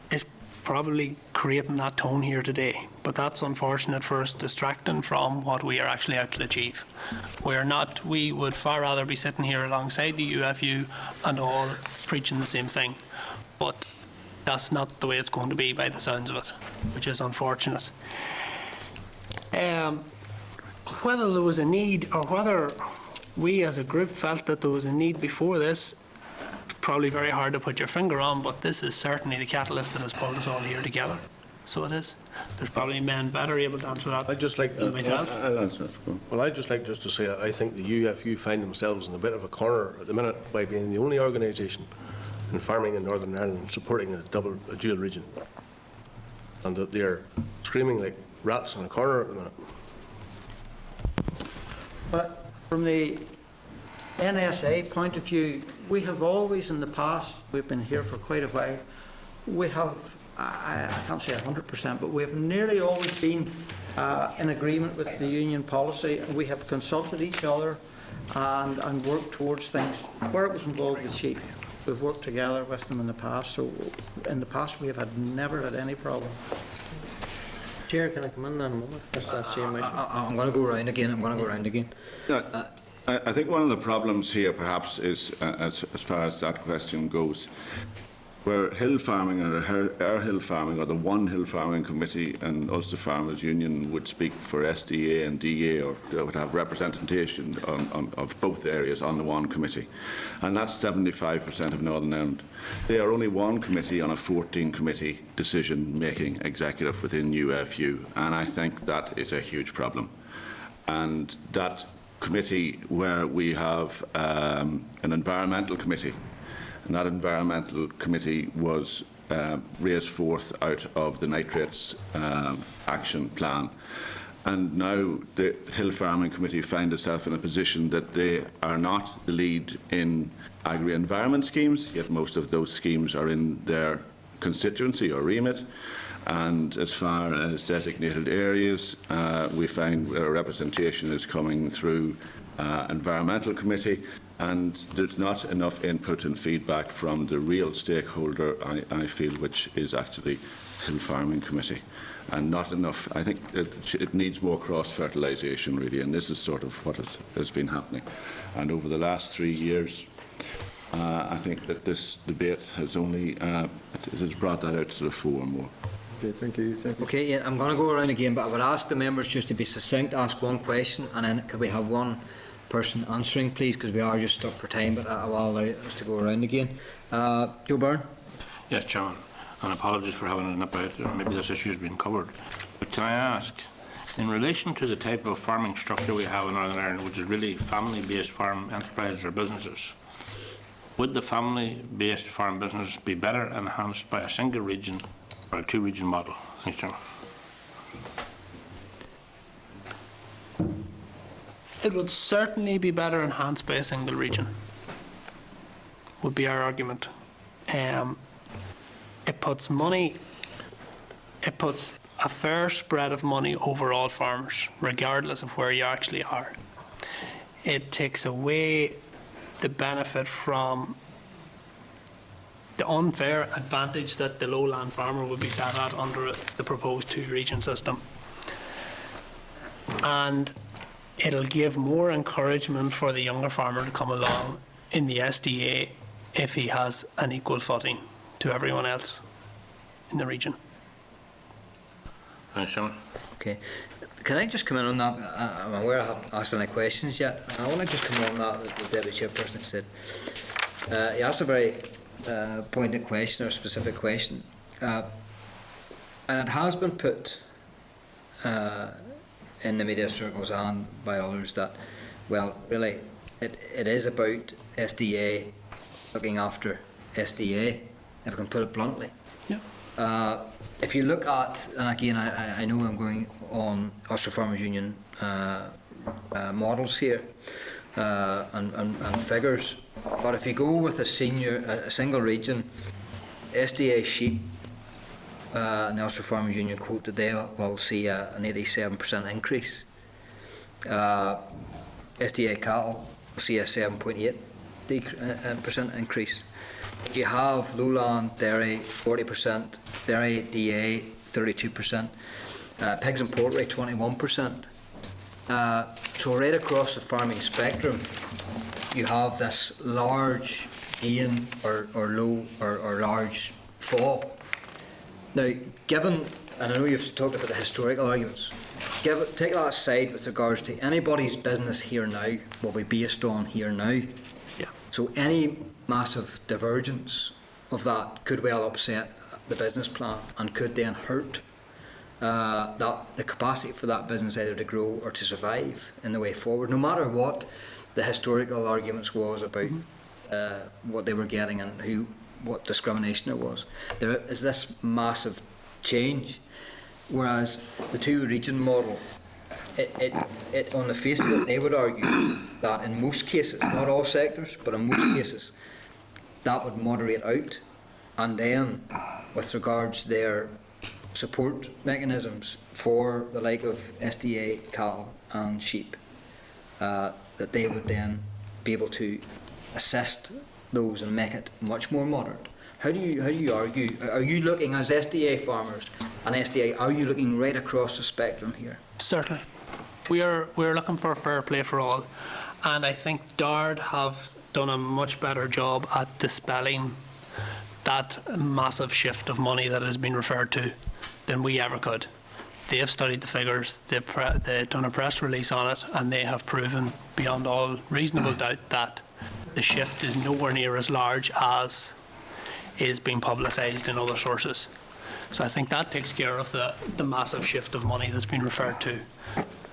is probably creating that tone here today. But that's unfortunate for us, distracting from what we are actually out to achieve. We would far rather be sitting here alongside the UFU and all preaching the same thing. But that's not the way it's going to be by the sounds of it, which is unfortunate. Whether there was a need, or whether we as a group felt that there was a need before this, probably very hard to put your finger on, but this is certainly the catalyst that has pulled us all here together. So it is. There's probably men better able to answer that. I'd just like than myself. Well, I'd just like to say I think the UFU find themselves in a bit of a corner at the minute by being the only organisation in farming in Northern Ireland supporting a dual region, and that they're screaming like rats in a corner at the minute. But from the NSA point of view, we have always in the past, we've been here for quite a while, we have, I can't say 100%, but we have nearly always been in agreement with the union policy, and we have consulted each other and worked towards things. Where it was involved with sheep, we've worked together with them in the past, so in the past we have never had any problem. Chair, can I come in then a moment? Just that same issue. I'm going to go round again. I think one of the problems here, perhaps, is as far as that question goes, where hill farming or our hill farming or the one hill farming committee and Ulster Farmers Union would speak for SDA and DA, or would have representation of both areas on the one committee, and that's 75% of Northern Ireland. They are only one committee on a 14-committee decision-making executive within UFU, and I think that is a huge problem. And that committee, where we have an environmental committee and that environmental committee was raised forth out of the nitrates action plan. And now the Hill Farming Committee find itself in a position that they are not the lead in agri-environment schemes, yet most of those schemes are in their constituency or remit. And as far as designated areas, we find a representation is coming through Environmental Committee, and there's not enough input and feedback from the real stakeholder, I feel, which is actually Hill Farming Committee. And not enough. I think it needs more cross-fertilisation, really, and this is sort of what has been happening. And over the last 3 years, I think that this debate has only it has brought that out to the fore more. Okay, thank you. Thank you. Okay, yeah, I'm going to go around again, but I would ask the members just to be succinct, ask one question, and then could we have one person answering, please, because we are just stuck for time, but I will allow us to go around again. Joe Byrne. Yes, Chairman. And apologies for having an about maybe this issue has been covered. But can I ask, in relation to the type of farming structure we have in Northern Ireland, which is really family-based farm enterprises or businesses, would the family-based farm business be better enhanced by a single region or a two-region model? Thanks, Chairman. It would certainly be better enhanced by a single region, would be our argument. It puts a fair spread of money over all farmers, regardless of where you actually are. It takes away the benefit from the unfair advantage that the lowland farmer would be set at under the proposed two-region system. And it'll give more encouragement for the younger farmer to come along in the SDA if he has an equal footing to everyone else in the region. Thanks, Chairman. Okay. Can I just come in on that? I'm aware I haven't asked any questions yet. I want to just come on that the Deputy Chairperson said. He asked a very pointed question or specific question. And it has been put in the media circles and by others that, well, really, it is about SDA looking after SDA, if I can put it bluntly. Yeah. If you look at, and again, I know I'm going on Ulster Farmers Union models here and figures, but if you go with a single region, SDA sheep, and the Ulster Farmers Union quote that they will see an 87% increase. SDA cattle will see a 7.8% increase. You have lowland dairy 40%, dairy DA 32%, pigs and poultry 21%. So right across the farming spectrum, you have this large gain or low or large fall. Now, given, and I know you've talked about the historical arguments, take that aside with regards to anybody's business here now will be based on here now. Yeah. So any massive divergence of that could well upset the business plan and could then hurt the capacity for that business either to grow or to survive in the way forward, no matter what the historical arguments was about what they were getting and what discrimination there was. There is this massive change, whereas the two-region model, it on the face of it, they would argue that in most cases, not all sectors, but in most cases, that would moderate out, and then with regards to their support mechanisms for the like of SDA cattle and sheep, that they would then be able to assist those and make it much more moderate. How do you argue? Are you looking as SDA farmers and SDA? Are you looking right across the spectrum here? Certainly, we're looking for fair play for all, and I think DARD have done a much better job at dispelling that massive shift of money that has been referred to than we ever could. They have studied the figures, they've done a press release on it, and they have proven beyond all reasonable doubt that the shift is nowhere near as large as is being publicised in other sources. So I think that takes care of the massive shift of money that's been referred to.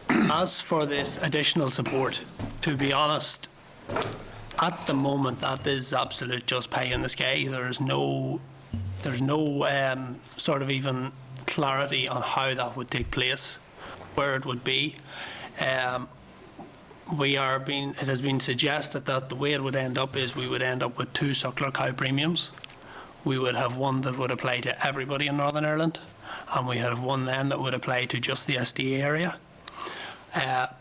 As for this additional support, to be honest, At the moment, that is absolute just pie in the sky. There's no sort of even clarity on how that would take place, where it would be. It has been suggested that the way it would end up is we would end up with 2 suckler cow premiums. We would have one that would apply to everybody in Northern Ireland, and we have one then that would apply to just the SDA area.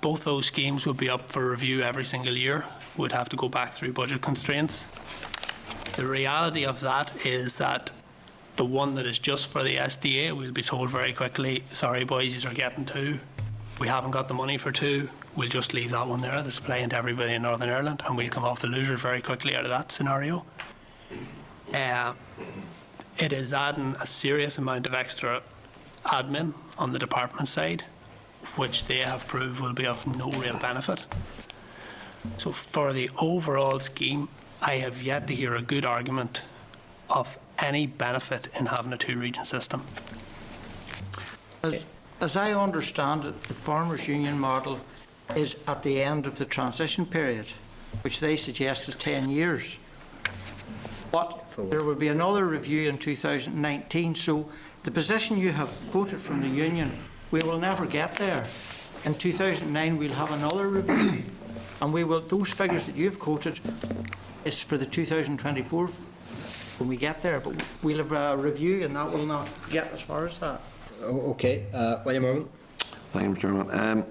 Both those schemes would be up for review every single year. We'd have to go back through budget constraints. The reality of that is that the one that is just for the SDA, we'll be told very quickly, sorry boys, you are getting 2. We haven't got the money for 2. We'll just leave that one there. That's applying to everybody in Northern Ireland, and we'll come off the loser very quickly out of that scenario. It is adding a serious amount of extra admin on the department side, which they have proved will be of no real benefit. So for the overall scheme, I have yet to hear a good argument of any benefit in having a 2-region system. As I understand it, the Farmers Union model is at the end of the transition period, which they suggest is 10 years. But there will be another review in 2019, so the position you have quoted from the union, we will never get there. In 2009 we'll have another review, and those figures that you've quoted is for the 2024 when we get there, but we'll have a review and that will not get as far as that. Okay, William Irwin. Thank you, Mr. Chairman.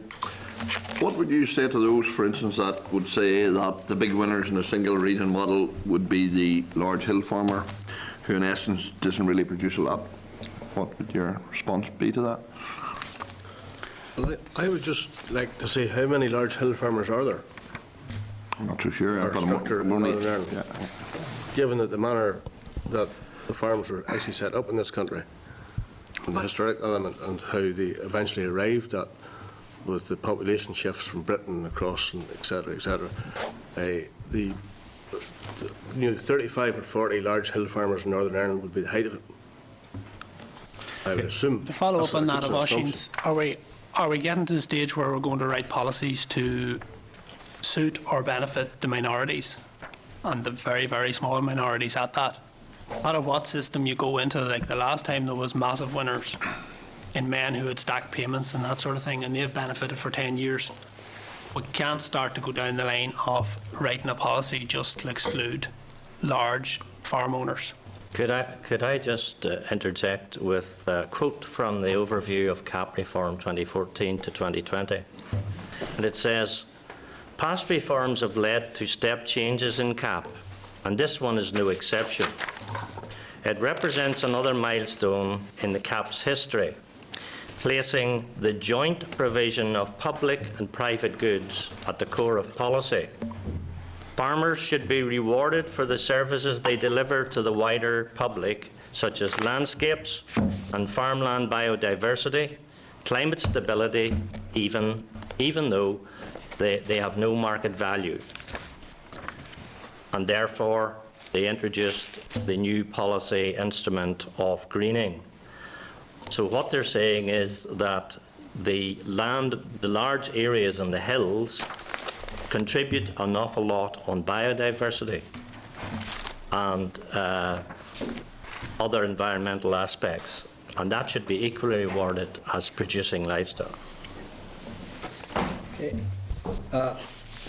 What would you say to those, for instance, that would say that the big winners in a single region model would be the large hill farmer, who in essence doesn't really produce a lot? What would your response be to that? Well, I would just like to say, how many large hill farmers are there? I'm not too sure. Or structure in Northern Ireland? Yeah. Given that the manner that the farms were actually set up in this country, and the historic element, and how they eventually arrived at, with the population shifts from Britain across, and etc., etc., the 35 or 40 large hill farmers in Northern Ireland would be the height of it. I would assume. To follow up on that, are we getting to the stage where we're going to write policies to suit or benefit the minorities, and the very, very small minorities at that? No matter what system you go into, like the last time there was massive winners in men who had stacked payments and that sort of thing, and they've benefited for 10 years. We can't start to go down the line of writing a policy just to exclude large farm owners. Could I just interject with a quote from the overview of CAP reform 2014 to 2020? And it says, "Past reforms have led to step changes in CAP, and this one is no exception. It represents another milestone in the CAP's history, placing the joint provision of public and private goods at the core of policy. Farmers should be rewarded for the services they deliver to the wider public, such as landscapes and farmland biodiversity, climate stability, even though they have no market value." And therefore, they introduced the new policy instrument of greening. So what they're saying is that the large areas in the hills contribute an awful lot on biodiversity and other environmental aspects, and that should be equally rewarded as producing livestock. Okay.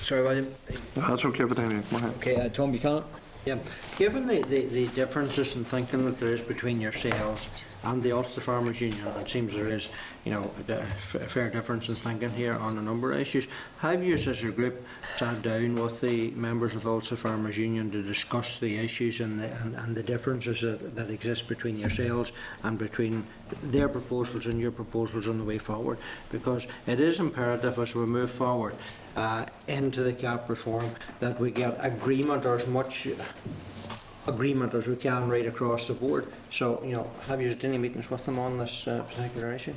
Sorry, William. That's okay, but anyway, go ahead. Okay, Tom Buchanan. Yeah, given the differences in thinking that there is between yourselves and the Ulster Farmers Union, it seems there is, a fair difference in thinking here on a number of issues. Have you, as a group, sat down with the members of the Ulster Farmers Union to discuss the issues and the differences that exist between yourselves and between their proposals and your proposals on the way forward? Because it is imperative as we move forward into the CAP reform that we get agreement, or as much agreement as we can right across the board. So, have you had any meetings with them on this particular issue?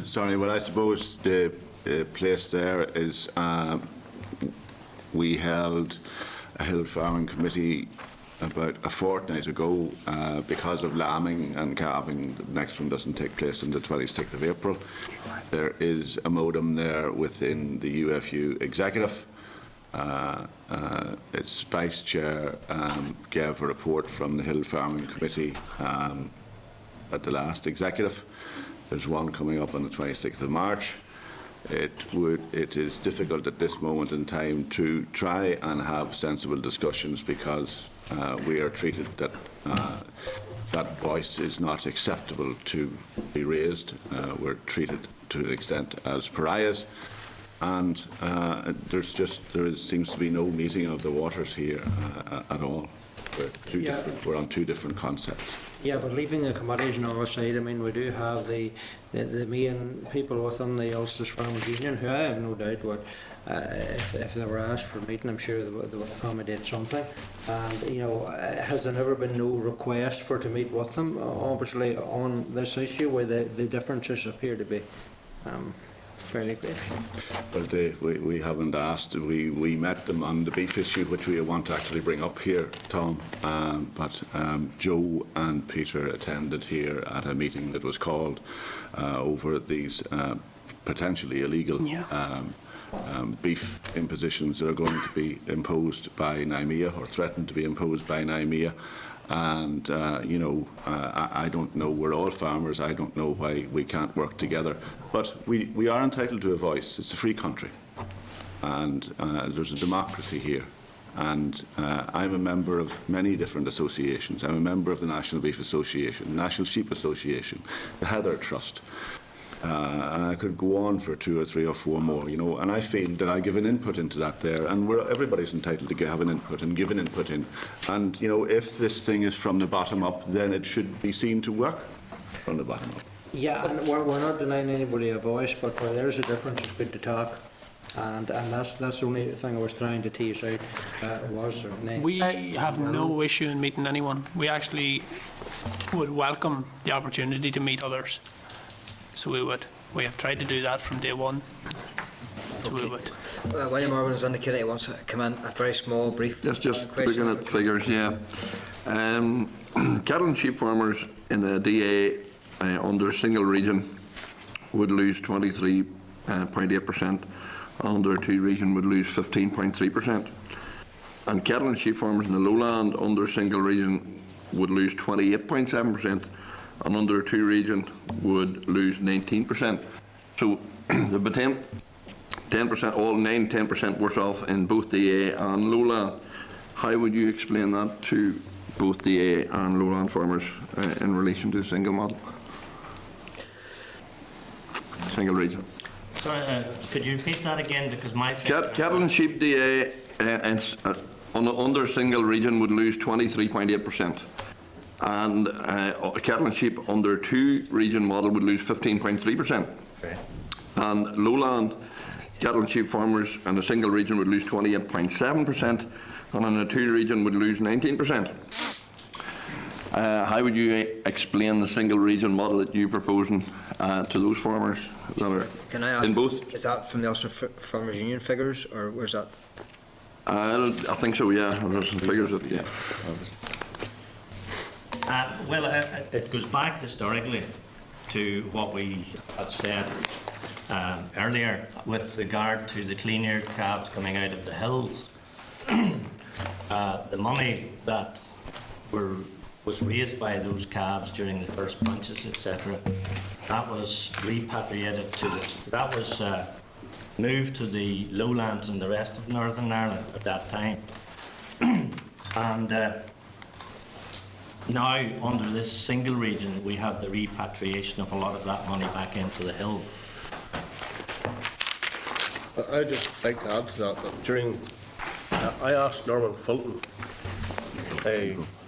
Sorry, well, I suppose the place there is we held a hill farming committee about a fortnight ago, because of lambing and calving, the next one doesn't take place on the 26th of April. There is a modem there within the UFU executive. Its Vice Chair gave a report from the Hill Farming Committee at the last executive. There's one coming up on the 26th of March. It is difficult at this moment in time to try and have sensible discussions because we are treated that that voice is not acceptable to be raised. We're treated to an extent as pariahs, and there seems to be no meeting of the waters here at all. We're on two different concepts. Yeah, but leaving the committees on our side, I mean, we do have the main people within the Ulsters Farmers Union who I have no doubt would, if they were asked for a meeting, I'm sure they would accommodate something. And, you know, has there never been no request for to meet with them, obviously, on this issue where the differences appear to be fairly great? Well, we haven't asked. We met them on the beef issue, which we want to actually bring up here, Tom. But Joe and Peter attended here at a meeting that was called over these potentially illegal beef impositions that are going to be imposed by NIMEA or threatened to be imposed by NIMEA. And, you know, I don't know, we're all farmers, I don't know why we can't work together. But we are entitled to a voice. It's a free country. And there's a democracy here. And I'm a member of many different associations. I'm a member of the National Beef Association, National Sheep Association, the Heather Trust. And I could go on for 2 or 3 or 4 more, you know, and I feel that I give an input into that there, and everybody's entitled to have an input and give an input in. And, you know, if this thing is from the bottom up, then it should be seen to work from the bottom up. Yeah, and we're not denying anybody a voice, but where there's a difference, it's good to talk. And that's the only thing I was trying to tease out. We have no issue in meeting anyone. We actually would welcome the opportunity to meet others. So we would. We have tried to do that from day one. So we would. William Irwin has indicated he wants to come in a very small, brief Just looking at figures, yeah. Cattle and sheep farmers in the DA under single region would lose 23.8%, under 2 region would lose 15.3%. And cattle and sheep farmers in the lowland under single region would lose 28.7%. and under 2 region would lose 19%. So the 10%, all 10% worse off in both the A and lowland. How would you explain that to both the A and lowland farmers in relation to a single model? Single region. Sorry, could you repeat that again, because my cattle and sheep DA under single region would lose 23.8%. And cattle and sheep under 2 region model would lose 15.3%. Okay. And lowland cattle and sheep farmers in a single region would lose 28.7%, and in a 2 region would lose 19%. How would you explain the single region model that you're proposing to those farmers that are Can I ask, in both? Is that from the Ulster Farmers Union figures, or where's that? I think so, yeah. There's some figures that, yeah. Well, it goes back historically to what we had said earlier with regard to the clean-eared calves coming out of the hills. The money that was raised by those calves during the first bunches, etc., that was repatriated that was moved to the lowlands and the rest of Northern Ireland at that time. And now, under this single region, we have the repatriation of a lot of that money back into the hill. I'd just like to add to that, I asked Norman Fulton.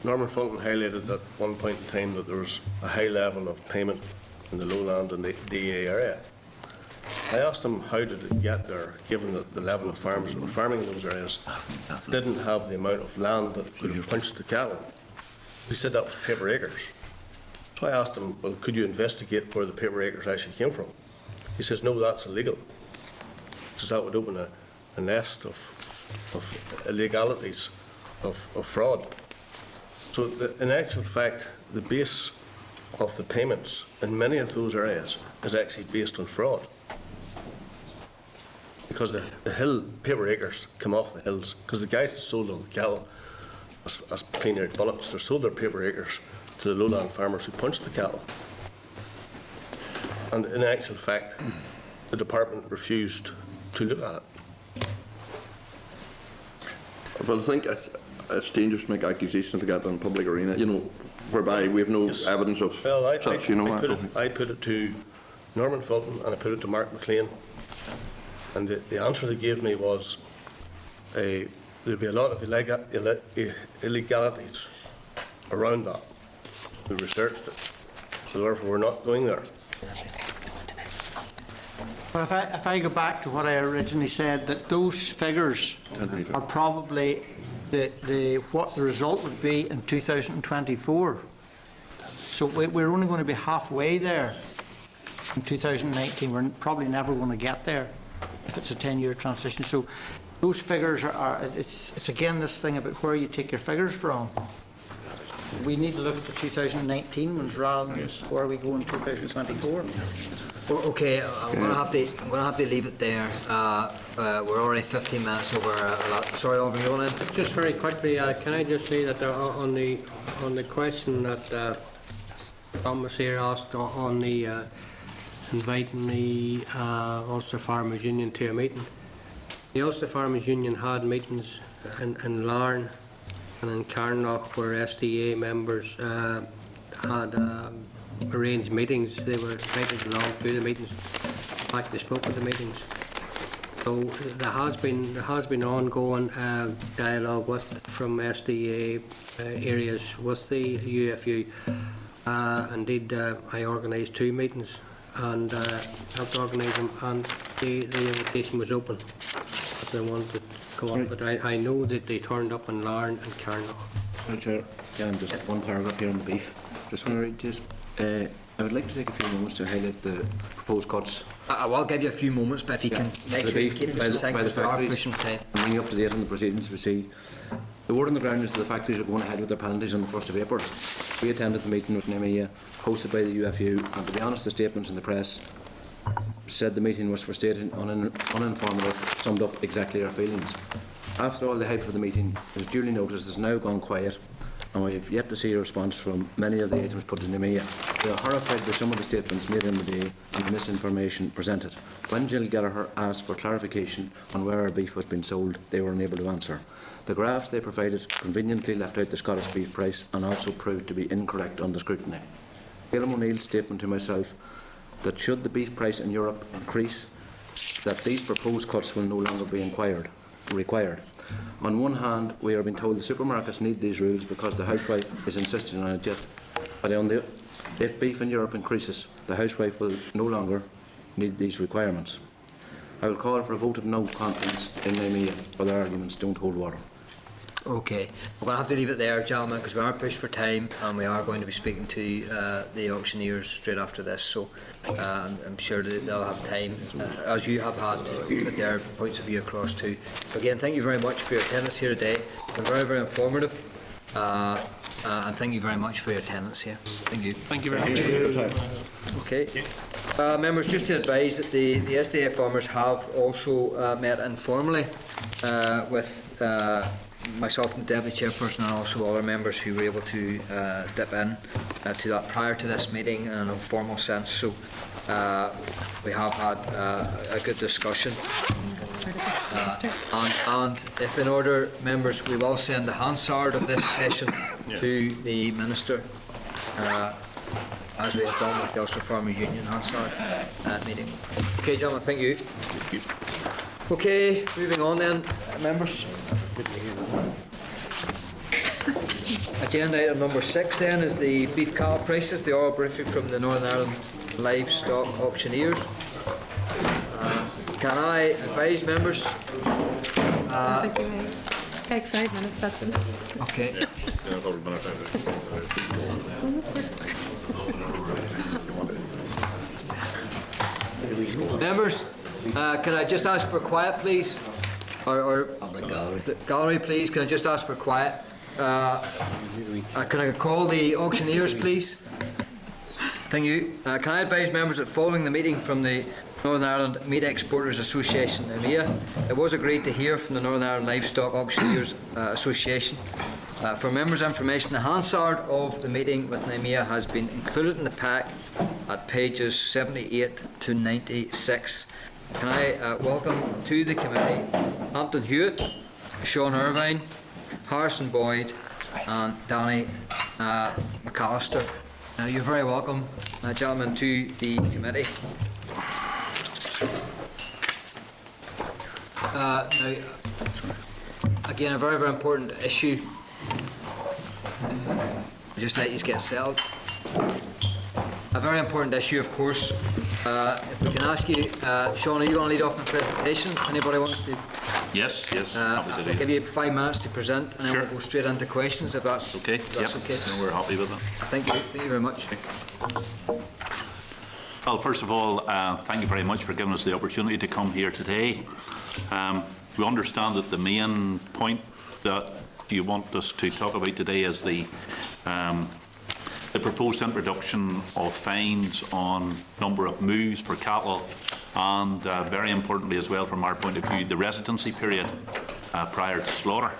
Norman Fulton highlighted at one point in time that there was a high level of payment in the lowland and the DA area. I asked him how did it get there, given that the level of farmers that were farming in those areas didn't have the amount of land that could have punched the cattle. He said that was paper acres. So I asked him, well, could you investigate where the paper acres actually came from? He says, no, that's illegal. He says that would open a nest of illegalities, of fraud. So in actual fact, the base of the payments in many of those areas is actually based on fraud. Because the hill paper acres come off the hills, because the guys that sold all the cattle as clean-air bullocks, they sold their paper acres to the lowland farmers who punched the cattle. And in actual fact, the department refused to look at it. But I think it's dangerous to make accusations like that in the public arena, you know, whereby we have no evidence of such, you know. I put it to Norman Fulton and I put it to Mark McLean. And the answer they gave me was there'd be a lot of illegalities around that. We researched it, so therefore we're not going there. But if I go back to what I originally said, that those figures are probably what the result would be in 2024. So we're only going to be halfway there in 2019. We're probably never going to get there if it's a 10-year transition. So those figures it's again this thing about where you take your figures from. We need to look at the 2019 ones rather than where we go in 2024. Okay, I'm going to have to leave it there. We're already 15 minutes over. Sorry, Oliver, you want to? Just very quickly, can I just say that on the question that Thomas here asked on the inviting the Ulster Farmers Union to a meeting. The Ulster Farmers Union had meetings in Larne and in Carnock where SDA members had arranged meetings. They were invited along to the meetings. In fact, they spoke at the meetings. So there has been ongoing dialogue from SDA areas with the UFU. Indeed, I organised 2 meetings and helped organise them, and the invitation was open if they wanted to come up. But I know that they turned up in Larne and Carnock. Sorry, Chair. Just one paragraph here on the beef. Just want to read this. I would like to take a few moments to highlight the proposed cuts. I will give you a few moments, but if you can make sure you keep it succinct, because we are pushing time. And bring you up to date on the proceedings we see. The word on the ground is that the factories are going ahead with their penalties on the 1st of April. We attended the meeting with NMEA hosted by the UFU, and to be honest, the statements in the press said the meeting was frustrating, uninformative, summed up exactly our feelings. After all the hype for the meeting is duly noticed, has now gone quiet, and we have yet to see a response from many of the items put to NMEA. We are horrified by some of the statements made in the day and the misinformation presented. When Jill Gallagher asked for clarification on where our beef was being sold, they were unable to answer. The graphs they provided conveniently left out the Scottish beef price and also proved to be incorrect under scrutiny. Caleb O'Neill's statement to myself that should the beef price in Europe increase, that these proposed cuts will no longer be required. On one hand, we are being told the supermarkets need these rules because the housewife is insisting on it, yet, but if beef in Europe increases, the housewife will no longer need these requirements. I will call for a vote of no confidence in NMEA, but their arguments don't hold water. Okay, we're going to have to leave it there, gentlemen, because we are pushed for time and we are going to be speaking to the auctioneers straight after this, so I'm sure that they'll have time, as you have had, to put their points of view across too. So again, thank you very much for your attendance here today. It's been very, very informative, and thank you very much for your attendance here. Thank you. Thank you very much. Okay. Members, just to advise that the SDA farmers have also met informally with myself and the Deputy Chairperson and also other members who were able to dip in to that prior to this meeting in an informal sense. So we have had a good discussion. And if in order, members, we will send the Hansard of this session to the Minister, as we have done with the Ulster Farmers Union Hansard meeting. Okay, gentlemen, thank you. Okay, moving on then, members. Agenda item number 6 then is the beef cattle prices, the oral briefing from the Northern Ireland Livestock Auctioneers. Can I advise members? I think we may take 5 minutes, that's enough. Okay. Members, can I just ask for quiet, please? Or gallery, please. Can I just ask for quiet? Can I call the auctioneers, please? Thank you. Can I advise members that following the meeting from the Northern Ireland Meat Exporters Association, NMEA, it was agreed to hear from the Northern Ireland Livestock Auctioneers Association. For members' information, the Hansard of the meeting with NMEA has been included in the pack at pages 78 to 96. Can I welcome to the committee Hampton Hewitt, Sean Irvine, Harrison Boyd and Danny McAllister. You're very welcome, gentlemen, to the committee. Now, again, a very, very important issue. Just let you get settled. A very important issue, of course. If we can ask you, Sean, are you going to lead off in the presentation? Anybody wants to? Yes. I'll give you 5 minutes to present, and then we'll go straight into questions if that's okay. That's okay. No, we're happy with that. Thank you very much. Well, first of all, thank you very much for giving us the opportunity to come here today. We understand that the main point that you want us to talk about today is the proposed introduction of fines on number of moves for cattle, and very importantly as well from our point of view, the residency period prior to slaughter.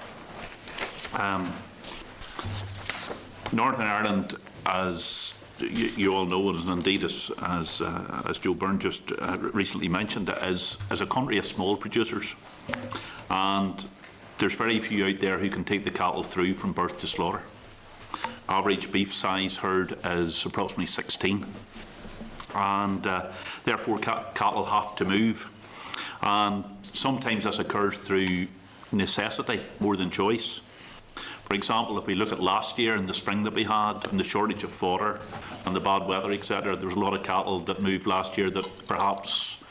Northern Ireland, as you all know, and indeed as Joe Byrne just recently mentioned, is a country of small producers, and there's very few out there who can take the cattle through from birth to slaughter. Average beef size herd is approximately 16, and therefore cattle have to move, and sometimes this occurs through necessity more than choice. For example, if we look at last year in the spring that we had and the shortage of fodder and the bad weather, etc., there was a lot of cattle that moved last year that perhaps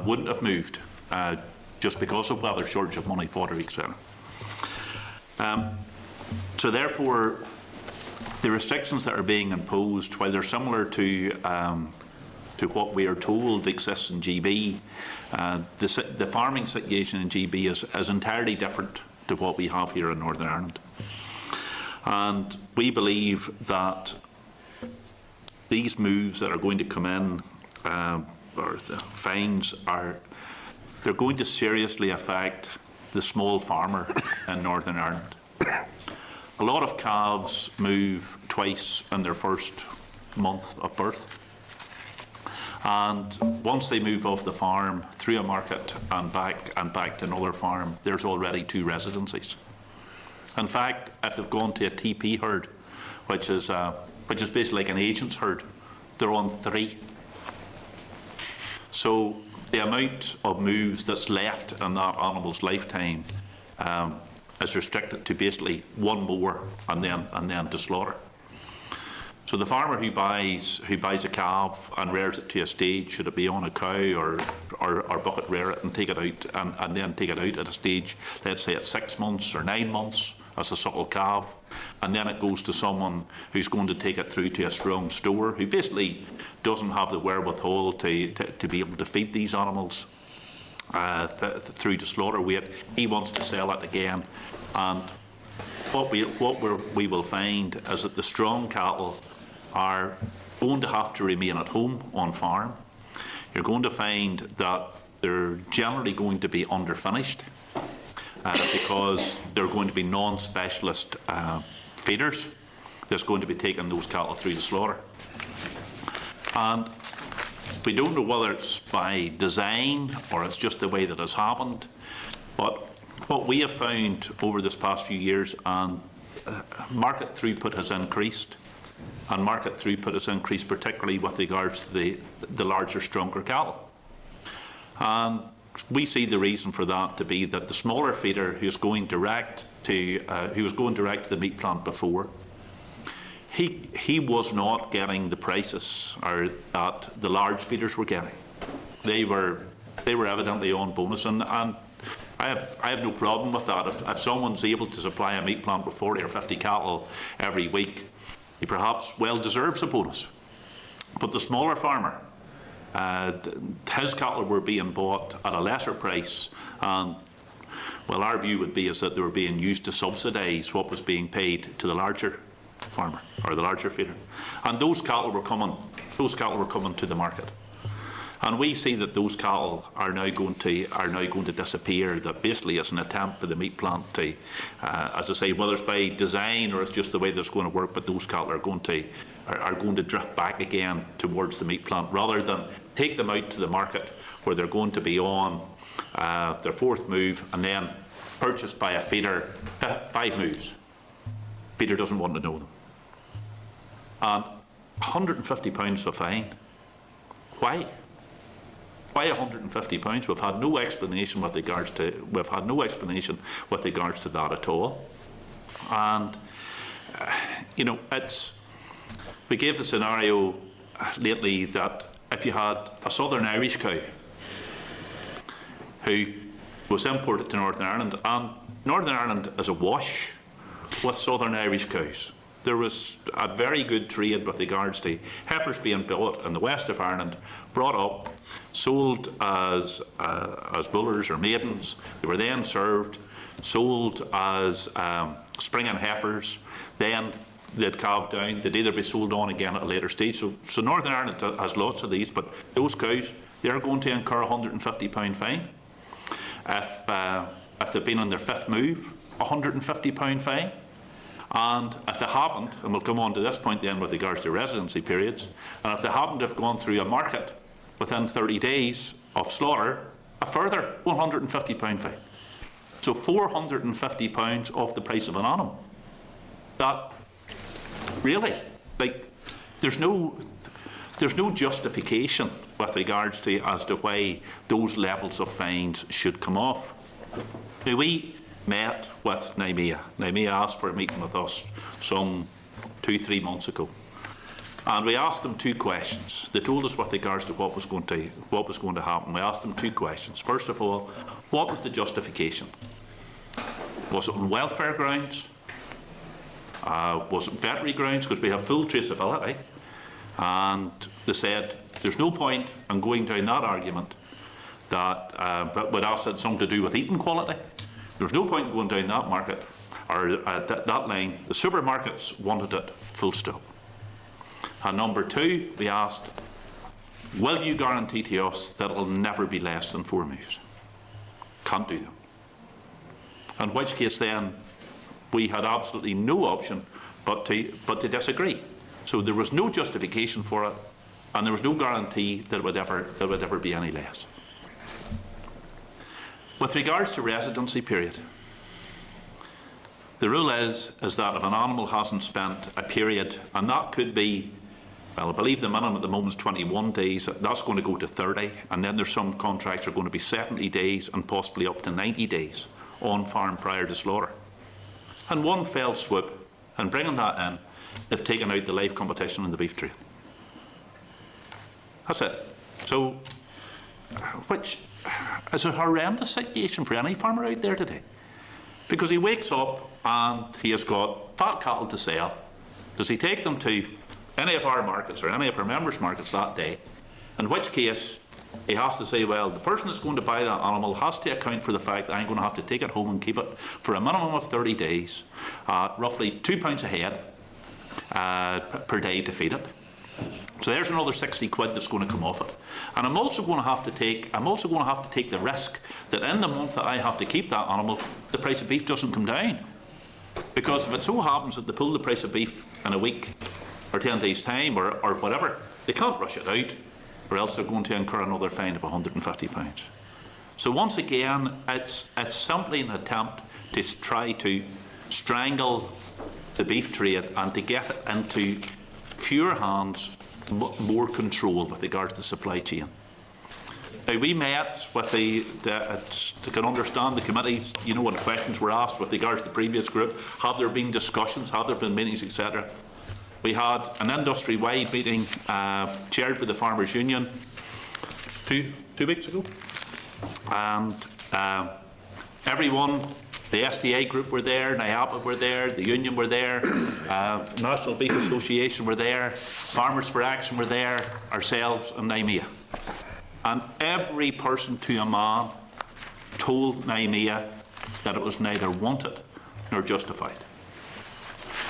wouldn't have moved just because of weather, shortage of money, fodder, etc. So therefore, the restrictions that are being imposed, while they're similar to what we are told exists in GB, the farming situation in GB is entirely different to what we have here in Northern Ireland. And we believe that these moves that are going to come in, or the fines, they're going to seriously affect the small farmer in Northern Ireland. A lot of calves move twice in their first month of birth, and once they move off the farm through a market and back to another farm, there's already 2 residencies. In fact, if they've gone to a TP herd, which is basically like an agent's herd, they're on 3. So the amount of moves that's left in that animal's lifetime is restricted to basically 1 more and then to slaughter. So the farmer who buys a calf and rears it to a stage, should it be on a cow or bucket rear it and take it out and then take it out at a stage, let's say at 6 months or 9 months as a suckle calf, and then it goes to someone who's going to take it through to a strong store who basically doesn't have the wherewithal to be able to feed these animals through to slaughter weight. He wants to sell it again, and what we will find is that the strong cattle are going to have to remain at home on farm. You're going to find that they're generally going to be underfinished because they're going to be non-specialist feeders that's going to be taking those cattle through the slaughter. And we don't know whether it's by design or it's just the way that has happened, but what we have found over this past few years, and market throughput has increased, and market throughput has increased particularly with regards to the larger, stronger cattle. And we see the reason for that to be that the smaller feeder who was going direct to the meat plant before, he was not getting the prices that the large feeders were getting. They were evidently on bonus, and I have no problem with that. If someone's able to supply a meat plant with 40 or 50 cattle every week, he perhaps well deserves a bonus. But the smaller farmer, his cattle were being bought at a lesser price, and Well, our view would be is that they were being used to subsidise what was being paid to the larger farmer or the larger feeder, and those cattle were coming to the market. And we see that those cattle are now going to disappear. That basically is an attempt by the meat plant to, as I say, whether it's by design or it's just the way that's going to work, but those cattle are going to drift back again towards the meat plant rather than take them out to the market where they're going to be on their fourth move and then purchased by a feeder 5 moves. Feeder doesn't want to know them. And £150 for fine. Why? Why £150? We've had no explanation with regards to that at all. And we gave the scenario lately that if you had a Southern Irish cow who was imported to Northern Ireland, and Northern Ireland is awash with Southern Irish cows. There was a very good trade with regards to heifers being bought in the west of Ireland, brought up, sold as bullers or maidens. They were then served, sold as springing heifers. Then they'd calved down. They'd either be sold on again at a later stage. So Northern Ireland has lots of these, but those cows, they're going to incur a £150 fine. If they've been on their 5th move, a £150 fine. And if they haven't, and we'll come on to this point then with regards to residency periods, and if they happen to have gone through a market within 30 days of slaughter, a further £150 fine. So £450 off the price of an animal. That really, there's no justification with regards to as to why those levels of fines should come off. Now, we met with NIMEA. NIMEA asked for a meeting with us some 2-3 months ago, and we asked them 2 questions. They told us with regards to what was going to happen. We asked them 2 questions. First of all, what was the justification? Was it on welfare grounds? Was it veterinary grounds? Because we have full traceability. And they said there's no point in going down that argument that would ask it something to do with eating quality. There's no point in going down that market or that line. The supermarkets wanted it, full stop. And number 2, we asked, will you guarantee to us that it'll never be less than 4 moves? Can't do that. In which case then, we had absolutely no option but to disagree. So there was no justification for it, and there was no guarantee that it would ever be any less. With regards to residency period, the rule is that if an animal hasn't spent a period, and that could be, well, I believe the minimum at the moment is 21 days, that's going to go to 30, and then there's some contracts are going to be 70 days and possibly up to 90 days on farm prior to slaughter. And one fell swoop, and bringing that in, they've taken out the live competition in the beef trade. That's it. So, which is a horrendous situation for any farmer out there today. Because he wakes up and he has got fat cattle to sell. Does he take them to any of our markets or any of our members' markets that day? In which case, he has to say, well, the person that's going to buy that animal has to account for the fact that I'm going to have to take it home and keep it for a minimum of 30 days, roughly £2 a head per day to feed it. So there's another 60 quid that's going to come off it. And I'm also going to have to take the risk that in the month that I have to keep that animal, the price of beef doesn't come down. Because if it so happens that they pull the price of beef in a week or 10 days' time or whatever, they can't rush it out, or else they're going to incur another fine of £150. So once again, it's simply an attempt to try to strangle the beef trade and to get it into fewer hands, more control with regards to the supply chain. Now, we met with to can understand the committees, when questions were asked with regards to the previous group, have there been discussions, have there been meetings, etc. We had an industry-wide meeting chaired by the Farmers Union two weeks ago, and everyone, the SDA group were there, NIAPA were there, the union were there, National Beef Association were there, Farmers for Action were there, ourselves and NIMEA. And every person to a man told Naimia that it was neither wanted nor justified.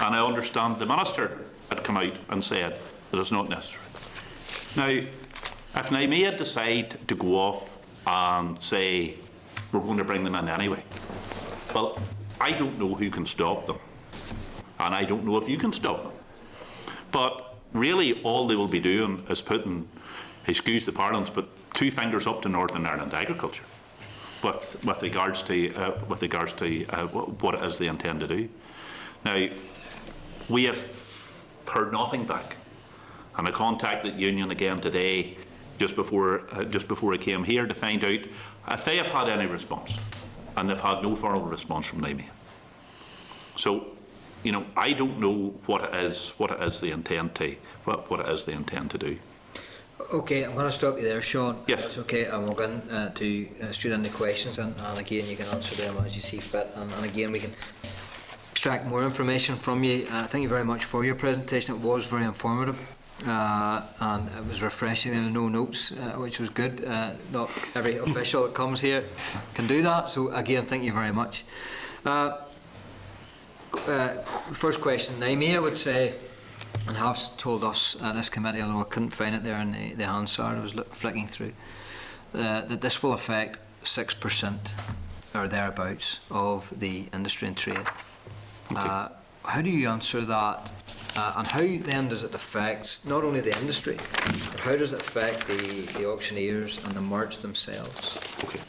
And I understand the Minister had come out and said that it's not necessary. Now, if Naimia decide to go off and say, we're going to bring them in anyway, well, I don't know who can stop them, and I don't know if you can stop them. But really, all they will be doing is putting, excuse the parlance, but 2 fingers up to Northern Ireland agriculture with regards to what it is they intend to do. Now, we have heard nothing back, and I contacted the union again today, just before I came here, to find out if they have had any response, and they've had no formal response from Naimia. So, you know, I don't know what it is they intend to do. Okay, I'm going to stop you there, Sean. Yes. It's okay, and we'll go to straight into questions, and again, you can answer them as you see fit, and again, we can extract more information from you. Thank you very much for your presentation. It was very informative, and it was refreshing. There were no notes, which was good. Not every official that comes here can do that, so again, thank you very much. First question, Naimia would say, and have told us, this committee, although I couldn't find it there in the Hansard I was flicking through, that this will affect 6% or thereabouts of the industry and trade. Okay. How do you answer that, and how then does it affect not only the industry, but how does it affect the auctioneers and the merchants themselves? Okay.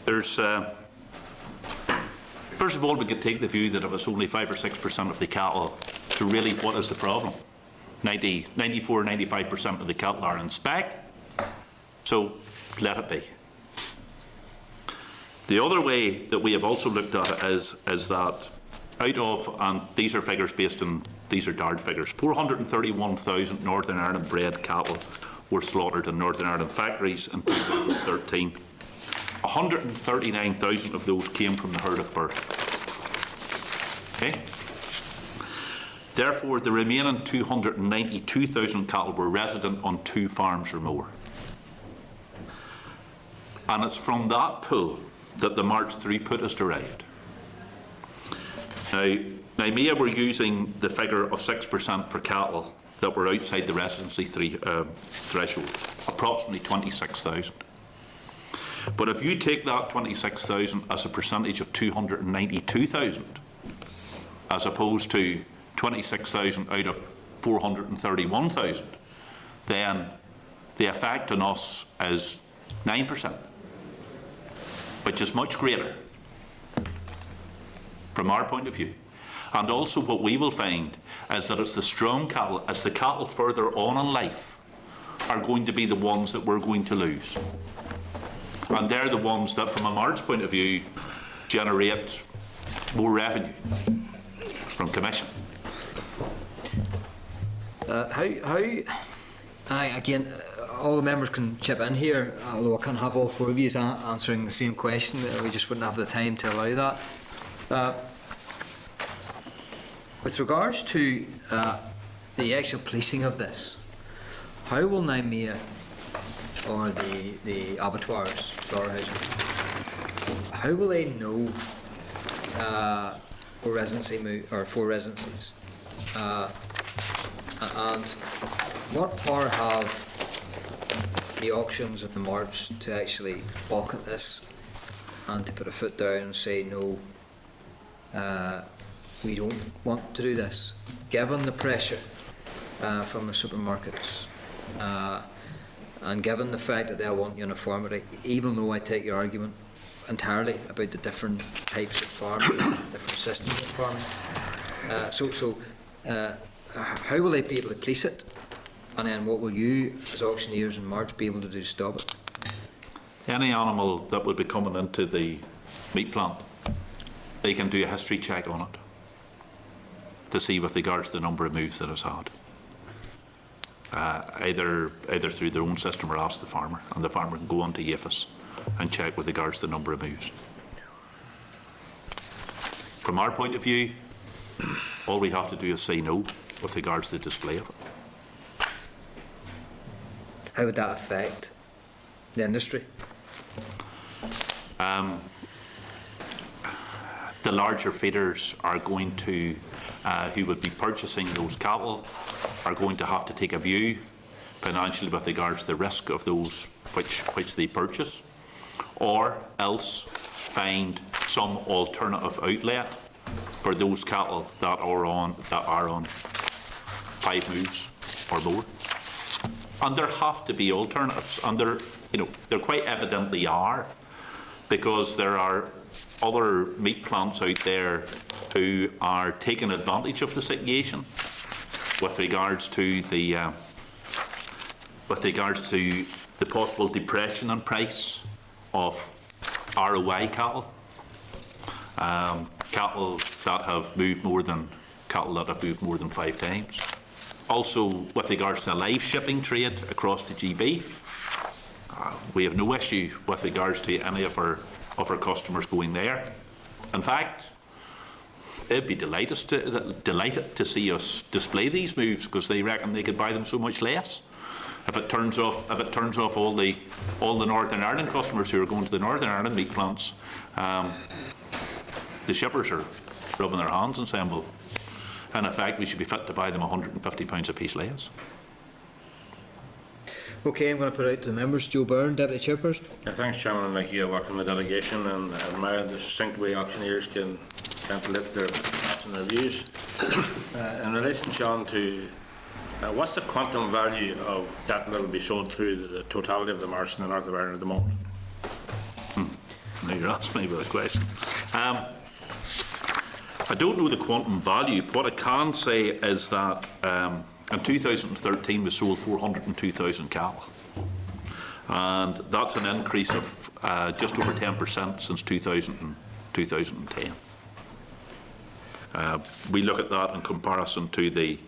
There's first of all, we could take the view that if it's only 5 or 6% of the cattle, so really what is the problem? 94, 95% of the cattle are in spec, so let it be. The other way that we have also looked at it is that out of, and these are figures based on, these are DARD figures, 431,000 Northern Ireland bred cattle were slaughtered in Northern Ireland factories in 2013. 139,000 of those came from the herd of birth. Okay? Therefore, the remaining 292,000 cattle were resident on 2 farms or more. And it's from that pool that the March throughput is derived. Now, Naimia were using the figure of 6% for cattle that were outside the residency threshold, approximately 26,000. But if you take that 26,000 as a percentage of 292,000, as opposed to 26,000 out of 431,000, then the effect on us is 9%, which is much greater from our point of view. And also what we will find is that it's the strong cattle, as the cattle further on in life, are going to be the ones that we're going to lose. And they're the ones that, from a March point of view, generate more revenue from commission. Again, all the members can chip in here, although I can't have all 4 of you answering the same question. We just wouldn't have the time to allow that. With regards to the actual policing of this, how will Naimia or the abattoirs, slaughterhouses, how will they know for residency or for residencies? And what power have the auctions of the March to actually balk at this and to put a foot down and say no, we don't want to do this, given the pressure from the supermarkets, and given the fact that they want uniformity, even though I take your argument entirely about the different types of farming, different systems of farming. How will they be able to police it? And then what will you, as auctioneers in March, be able to do to stop it? Any animal that would be coming into the meat plant, they can do a history check on it to see with regards to the number of moves that it's had. Either through their own system or ask the farmer, and the farmer can go on to APHIS and check with regards to the number of moves. From our point of view, all we have to do is say no with regards to the display of it. How would that affect the industry? The larger feeders are going to, who would be purchasing those cattle, are going to have to take a view financially with regards to the risk of those which they purchase, or else find some alternative outlet for those cattle that are on 5 moves or more. And there have to be alternatives, and there quite evidently are, because there are other meat plants out there who are taking advantage of the situation with regards to the possible depression in price of ROI cattle, cattle that have moved more than 5 times. Also, with regards to the live shipping trade across the GB, we have no issue with regards to any of our customers going there. In fact, they'd be delighted to see us display these moves, because they reckon they could buy them so much less. If it turns off all the Northern Ireland customers who are going to the Northern Ireland meat plants, the shippers are rubbing their hands and saying, well, in effect, we should be fit to buy them £150 a piece less. Okay, I'm going to put it out to the members. Joe Byrne, Deputy Chairperson. Thanks, Chairman. Like you, I welcome the delegation and admire the succinct way auctioneers can lift their thoughts and their views. In relation, Sean, to what's the quantum value of that will be sold through the totality of the marsh in the north of Ireland at the moment? Now you're asking me about a question. I don't know the quantum value. What I can say is that in 2013 we sold 402,000 cattle, and that's an increase of just over 10% since 2010. We look at that in comparison to the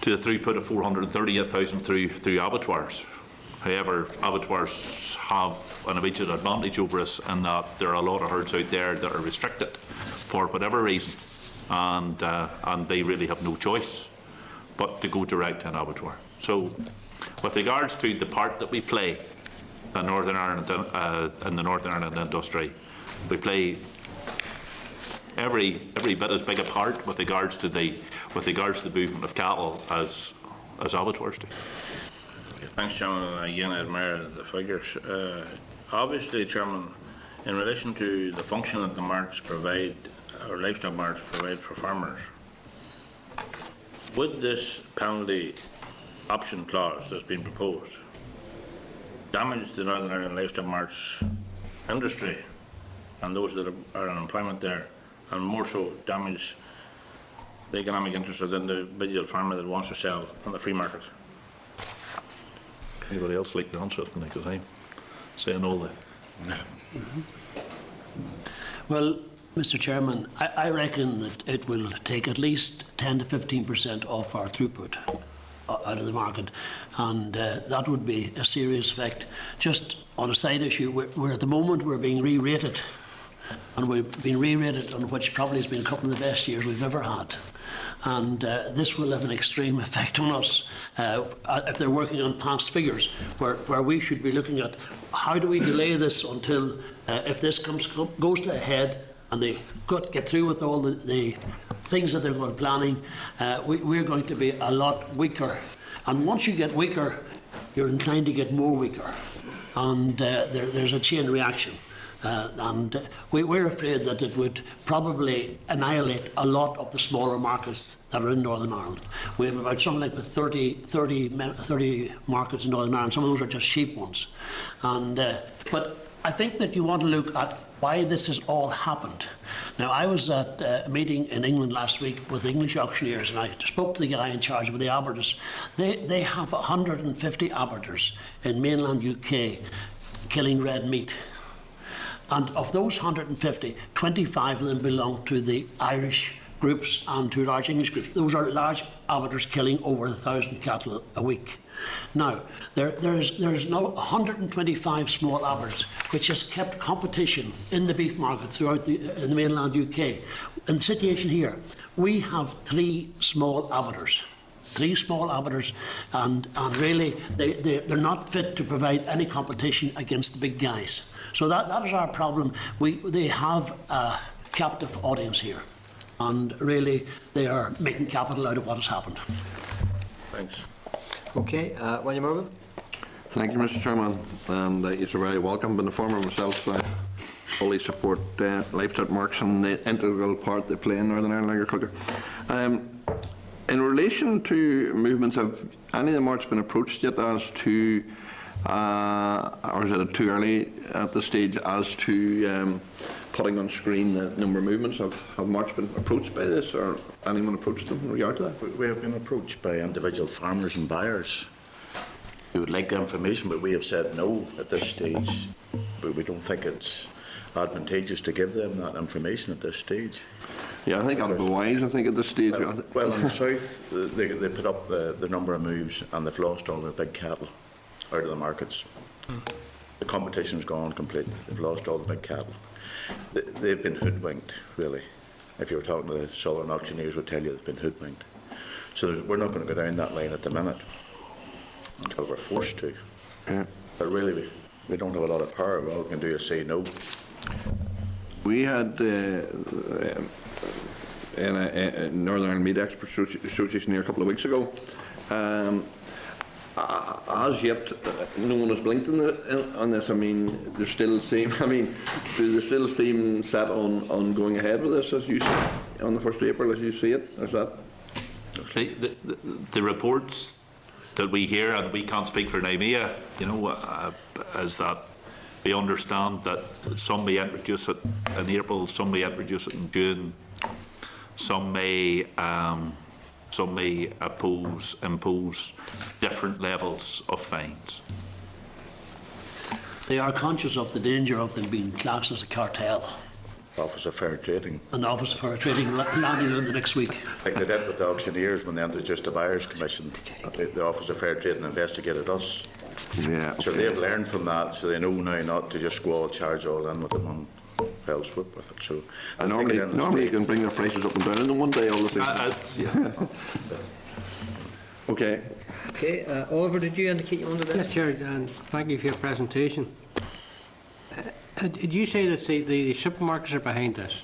throughput of 438,000 through abattoirs. However, abattoirs have an immediate advantage over us in that there are a lot of herds out there that are restricted for whatever reason, and they really have no choice but to go direct to an abattoir. So, with regards to the part that we play in Northern Ireland, in the Northern Ireland industry, we play every bit as big a part with regards to the movement of cattle as abattoirs do. Thanks, Chairman. Again, I admire the figures. Obviously, Chairman, in relation to the function that the marts provide, or livestock marts provide for farmers, would this penalty option clause that's been proposed damage the Northern Ireland livestock marts industry and those that are in employment there, and more so damage the economic interest of the individual farmer that wants to sell on the free market? Anybody else like to answer it? Because I'm saying all the... Well, Mr. Chairman, I reckon that it will take at least 10 to 15% off our throughput out of the market, and that would be a serious effect. Just on a side issue, we're at the moment we're being re-rated, and we've been re-rated on which probably has been a couple of the best years we've ever had. And this will have an extreme effect on us if they're working on past figures, where we should be looking at how do we delay this until if this goes to a head and they get through with all the things that they're going planning, we're going to be a lot weaker. And once you get weaker, you're inclined to get more weaker, and there's a chain reaction. And we're afraid that it would probably annihilate a lot of the smaller markets that are in Northern Ireland. We have about something like 30 markets in Northern Ireland. Some of those are just sheep ones. And but I think that you want to look at why this has all happened. Now, I was at a meeting in England last week with English auctioneers, and I spoke to the guy in charge of the abattoirs. They have 150 abattoirs in mainland UK killing red meat. And of those 150, 25 of them belong to the Irish groups and to large English groups. Those are large abattoirs killing over 1,000 cattle a week. Now, there's now 125 small abattoirs, which has kept competition in the beef market throughout in the mainland UK. In the situation here, we have 3 small abattoirs 3 small abattoirs, and really they're not fit to provide any competition against the big guys. So that is our problem. They have a captive audience here, and really they are making capital out of what has happened. Thanks. Okay, William Irwin. Thank you, Mr. Chairman, and you're very welcome. Being a farmer myself, I fully support livestock marks and the integral part they play in Northern Ireland agriculture. In relation to movements, have any of the marks been approached yet as to, or is it too early at this stage, as to putting on screen the number of movements? Have marks been approached by this, or anyone approached them in regard to that? We have been approached by individual farmers and buyers who would like the information, but we have said no at this stage. But we don't think it's advantageous to give them that information at this stage. Yeah, I think that would be wise, I think, at this stage. Well, in the south, they put up the number of moves and they've lost all their big cattle out of the markets. The competition's gone completely. They've lost all the big cattle. They've been hoodwinked, really. If you were talking to the southern auctioneers, would tell you they've been hoodwinked. So we're not going to go down that line at the minute until we're forced to. Yeah. But really, we don't have a lot of power. All we can do is say no. We had in a Northern Ireland Meat Experts Association here a couple of weeks ago. As yet, no one has blinked on this. I mean, there still seem. I mean, do they still seem set on going ahead with this, as you see, on the 1st of April, as you see it? Is that the reports that we hear, and we can't speak for NIMEA, is that we understand that some may introduce it in April, some may introduce it in June, some may impose different levels of fines. They are conscious of the danger of them being classed as a cartel. Office of Fair Trading. And the Office of Fair Trading landing on the next week. Like they did with the auctioneers when they introduced the Buyers Commission. The Office of Fair Trading investigated us. Yeah. So they've learned from that, so they know now not to just go all charge all in with them on fell swoop with it. So normally you can bring their prices up and down in one day all the time. Okay. Okay, Oliver, did you indicate you wanted to? Yes, Chair, and thank you for your presentation. Did you say that the supermarkets are behind this?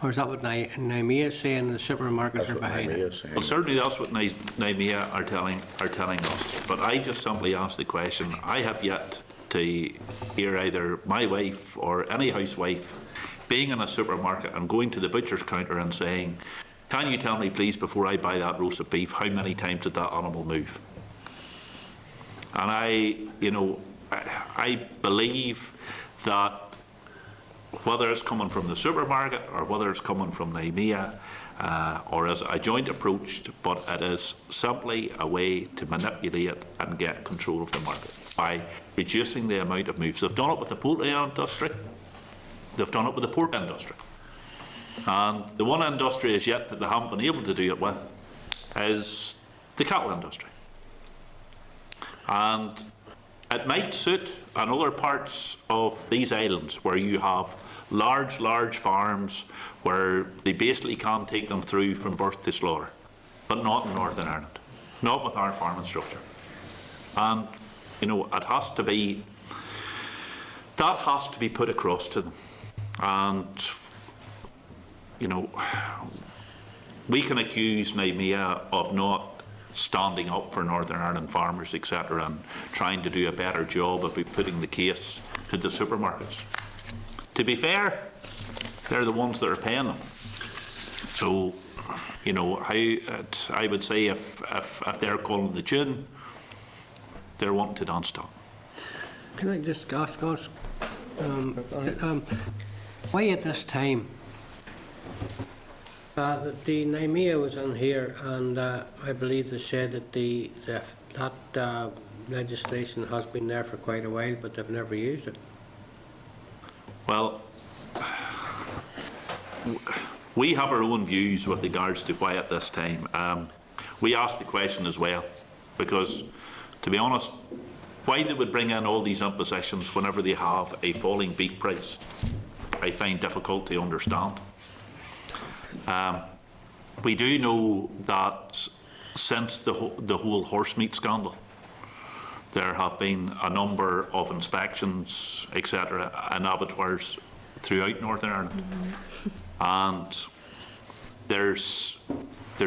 Or is that what NIMEA is saying, the supermarkets are behind it? Well, certainly that's what NIMEA are telling us. But I just simply asked the question. I have yet to hear either my wife or any housewife being in a supermarket and going to the butcher's counter and saying, "Can you tell me, please, before I buy that roast of beef, how many times did that animal move?" And I believe that whether it's coming from the supermarket or whether it's coming from NIMEA or as a joint approach, but it is simply a way to manipulate and get control of the market by reducing the amount of moves. They've done it with the poultry industry, they've done it with the pork industry, and the one industry as yet that they haven't been able to do it with is the cattle industry. And it might suit in other parts of these islands where you have large farms where they basically can't take them through from birth to slaughter, but not in Northern Ireland, not with our farming structure. And it has to be, that has to be put across to them. And we can accuse NIMEA of not standing up for Northern Ireland farmers, etc., and trying to do a better job of putting the case to the supermarkets. To be fair, they're the ones that are paying them. So, I would say if they're calling the tune, they're wanting to dance to. Can I just ask why at this time? The NIMEA was in here, and I believe they said that that legislation has been there for quite a while, but they've never used it. Well, we have our own views with regards to why at this time. We asked the question as well, because, to be honest, why they would bring in all these impositions whenever they have a falling beef price, I find difficult to understand. We do know that since the whole horse meat scandal, there have been a number of inspections, etc., in abattoirs throughout Northern Ireland, and there's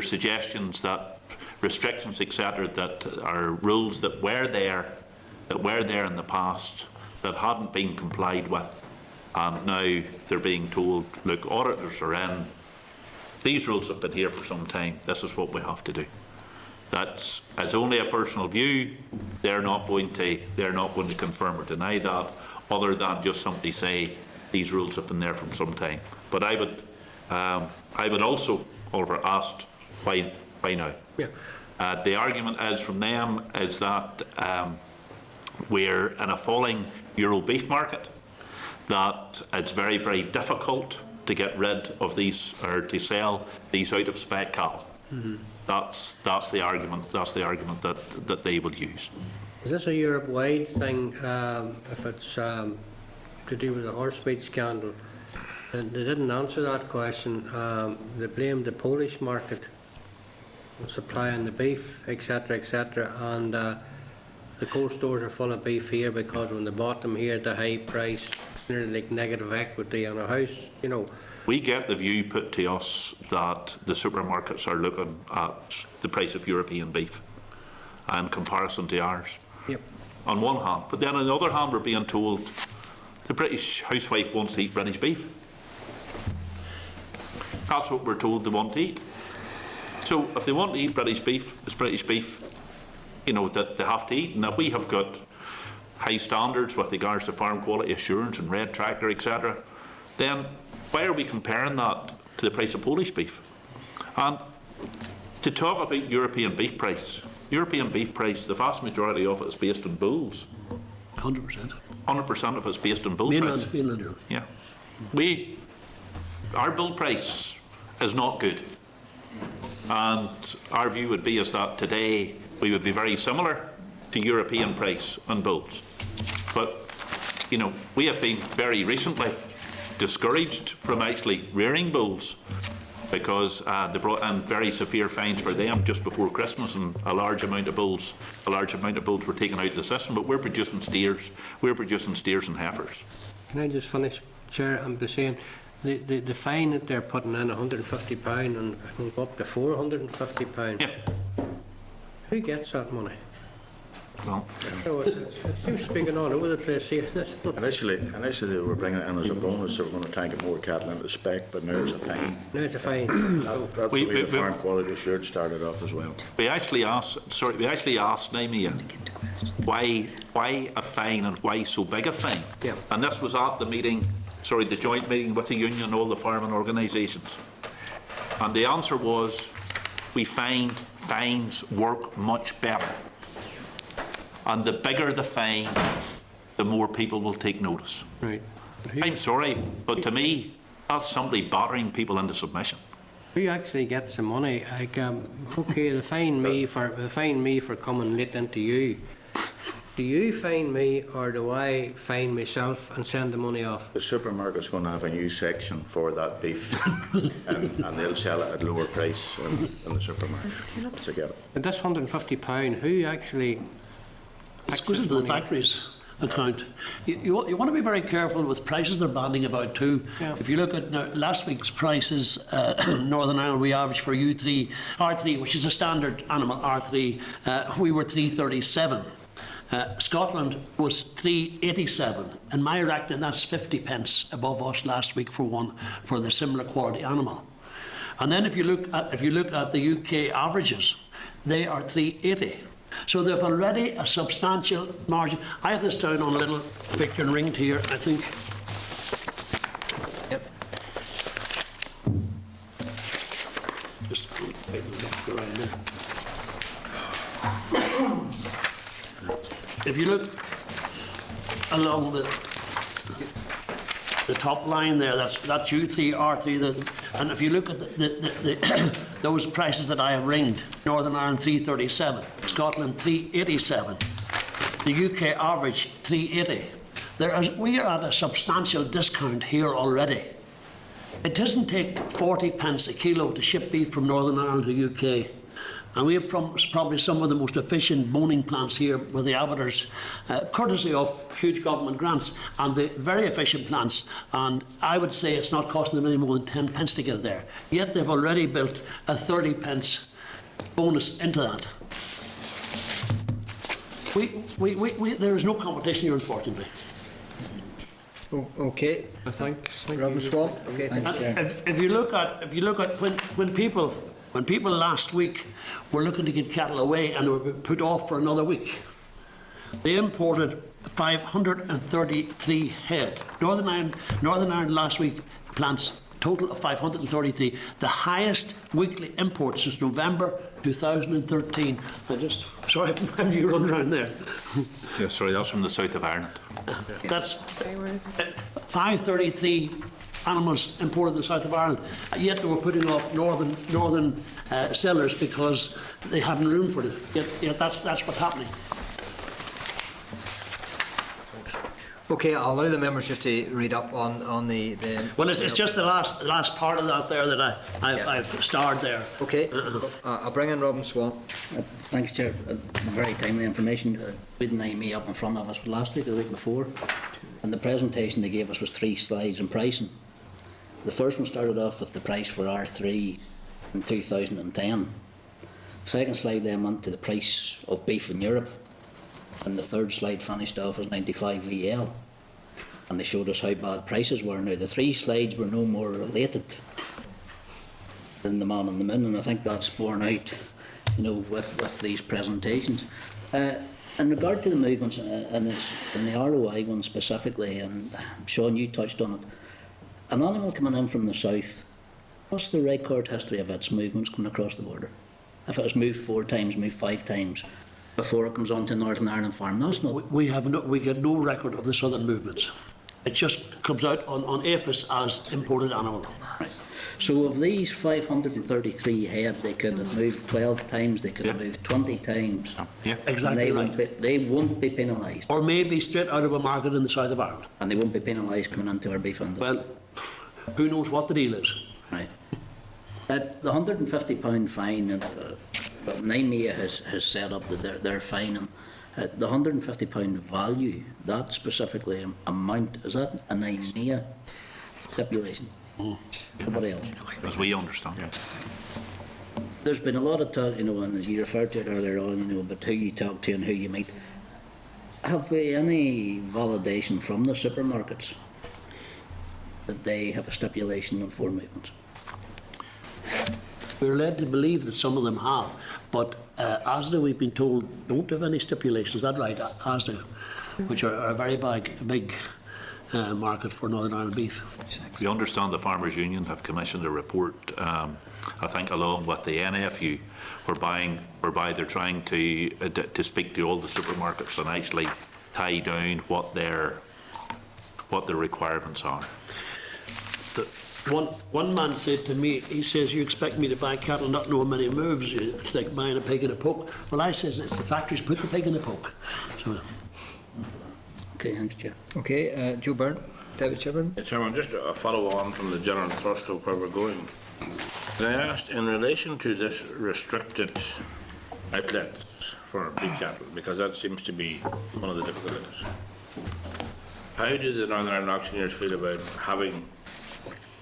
suggestions that restrictions, etc., that are rules that were there in the past that hadn't been complied with, and now they're being told, look, auditors are in. These rules have been here for some time. This is what we have to do. It's only a personal view. They're not going to confirm or deny that, other than just simply say these rules have been there for some time. But I would also, Oliver, ask why now? Yeah. The argument is from them is that we're in a falling Euro beef market, that it's very, very difficult to get rid of these, or to sell these out of spec cattle. That's the argument. That's the argument that they will use. Is this a Europe-wide thing? If it's to do with the horse meat scandal, and they didn't answer that question. They blamed the Polish market, supplying the beef, etc., etc., and the cold stores are full of beef here because when they bought them here at a high price, nearly like negative equity on a house, you know. We get the view put to us that the supermarkets are looking at the price of European beef in comparison to ours. Yep. On one hand, but then on the other hand, we're being told the British housewife wants to eat British beef. That's what we're told they want to eat. So if they want to eat British beef, it's British beef, you know, that they have to eat. Now we have got high standards with regards to farm quality assurance and red tractor, etc. Then why are we comparing that to the price of Polish beef? And to talk about European beef price, the vast majority of it is based on bulls. 100%. 100% of it is based on bull price. Mainland Europe. Yeah. Our bull price is not good. And our view would be is that today we would be very similar to European price on bulls. But, you know, we have been very recently discouraged from actually rearing bulls because they brought in very severe fines for them just before Christmas, and a large amount of bulls were taken out of the system. But we're producing steers and heifers. Can I just finish, Chair? I'm just saying the fine that they're putting in, £150, and it can go up to £450. Yeah. Who gets that money? Well, So it seems to be going all over the place here. Initially they were bringing it in as a bonus, so we're going to try and get more cattle into spec, but now it's a fine. Now it's a fine. That's the way the farm quality assured started off as well. we actually asked Naimia, why a fine and why so big a fine? Yeah. And this was at the joint meeting with the union and all the farming organisations. And the answer was, we find fines work much better. And the bigger the fine, the more people will take notice. Right. I'm sorry, but to me, that's simply battering people into submission. Who actually gets the money? Like, okay, they fine me for coming late into you. Do you fine me, or do I fine myself and send the money off? The supermarket's going to have a new section for that beef, and they'll sell it at a lower price in the supermarket. So get it. But this £150, who actually? It goes into the factory's account. You want to be very careful with prices they're banding about too. Yeah. If you look at last week's prices, Northern Ireland, we averaged for R3, which is a standard animal R3, we were 337. Scotland was 387. In my reckoning, that's 50 pence above us last week for the similar quality animal. And then if you look at the UK averages, they are 380. So they've already a substantial margin. I have this down on a little picture and ringed here, I think. Yep. Just go around there. If you look along the top line there, that's U3, R3, and if you look at the those prices that I have ringed, Northern Ireland 337, Scotland 387, the UK average 380. We are at a substantial discount here already. It doesn't take 40 pence a kilo to ship beef from Northern Ireland to UK. And we have probably some of the most efficient boning plants here with the abattoirs, courtesy of huge government grants, and the very efficient plants. And I would say it's not costing them any more than 10 pence to get there. Yet they've already built a 30 pence bonus into that. There is no competition here, unfortunately. Okay. Thanks. Robin Swan. Okay. Thanks, Chair. If you look at when people last week were looking to get cattle away and they were put off for another week, they imported 533 head. Northern Ireland last week plants total of 533, the highest weekly import since November 2013. Sorry if you run around there. Yeah, sorry, that's from the south of Ireland. That's 533 animals imported in the south of Ireland, yet they were putting off northern sellers because they hadn't room for it. Yet that's what's happening. Okay, I'll allow the members just to read up on the Well, it's just the last part of that there that I've starred there. Okay, I'll bring in Robin Swan. Thanks, Chair. Very timely information. We didn't me up in front of us last week or the week before, and the presentation they gave us was 3 slides in pricing. The first one started off with the price for R3 in 2010. The second slide then went to the price of beef in Europe, and the third slide finished off as 95 VL. And they showed us how bad prices were. Now, the 3 slides were no more related than the man on the moon, and I think that's borne out, with these presentations. In regard to the movements, and the ROI one specifically, and Sean, you touched on it, an animal coming in from the south, what's the record history of its movements coming across the border? If it was moved 4 times, moved 5 times, before it comes onto Northern Ireland farm, that's not... We get no record of the southern movements. It just comes out on APHIS as imported animal. Right. So of these 533 head, they could have moved 12 times, they could have moved 20 times. Yeah, exactly right. They won't be penalised. Or maybe straight out of a market in the south of Ireland. And they won't be penalised coming into our beef industry. Well, who knows what the deal is. Right. The £150 fine, NIMEA has set up that they're fining. The £150 value, that specifically amount, is that a NIMEA stipulation? What else? As we understand. Yeah. There's been a lot of talk, and as you referred to it earlier on, about who you talk to and who you meet. Have we any validation from the supermarkets that they have a stipulation on 4 movements? We're led to believe that some of them have, but ASDA, we've been told, don't have any stipulations. Is that right, ASDA, which are a very big market for Northern Ireland beef? We understand the Farmers Union have commissioned a report, I think along with the NFU, whereby they're trying to speak to all the supermarkets and actually tie down what their requirements are. One man said to me, he says, you expect me to buy cattle not knowing many moves, it's like buying a pig in a poke. Well, I says it's the factories put the pig in the poke. So. Okay, thanks, Chair. Okay, Joe Byrne, Deputy Chairman. Yeah, Chairman, just a follow on from the general thrust of where we're going. Can I ask, in relation to this restricted outlets for beef cattle, because that seems to be one of the difficulties, how do the Northern Ireland auctioneers feel about having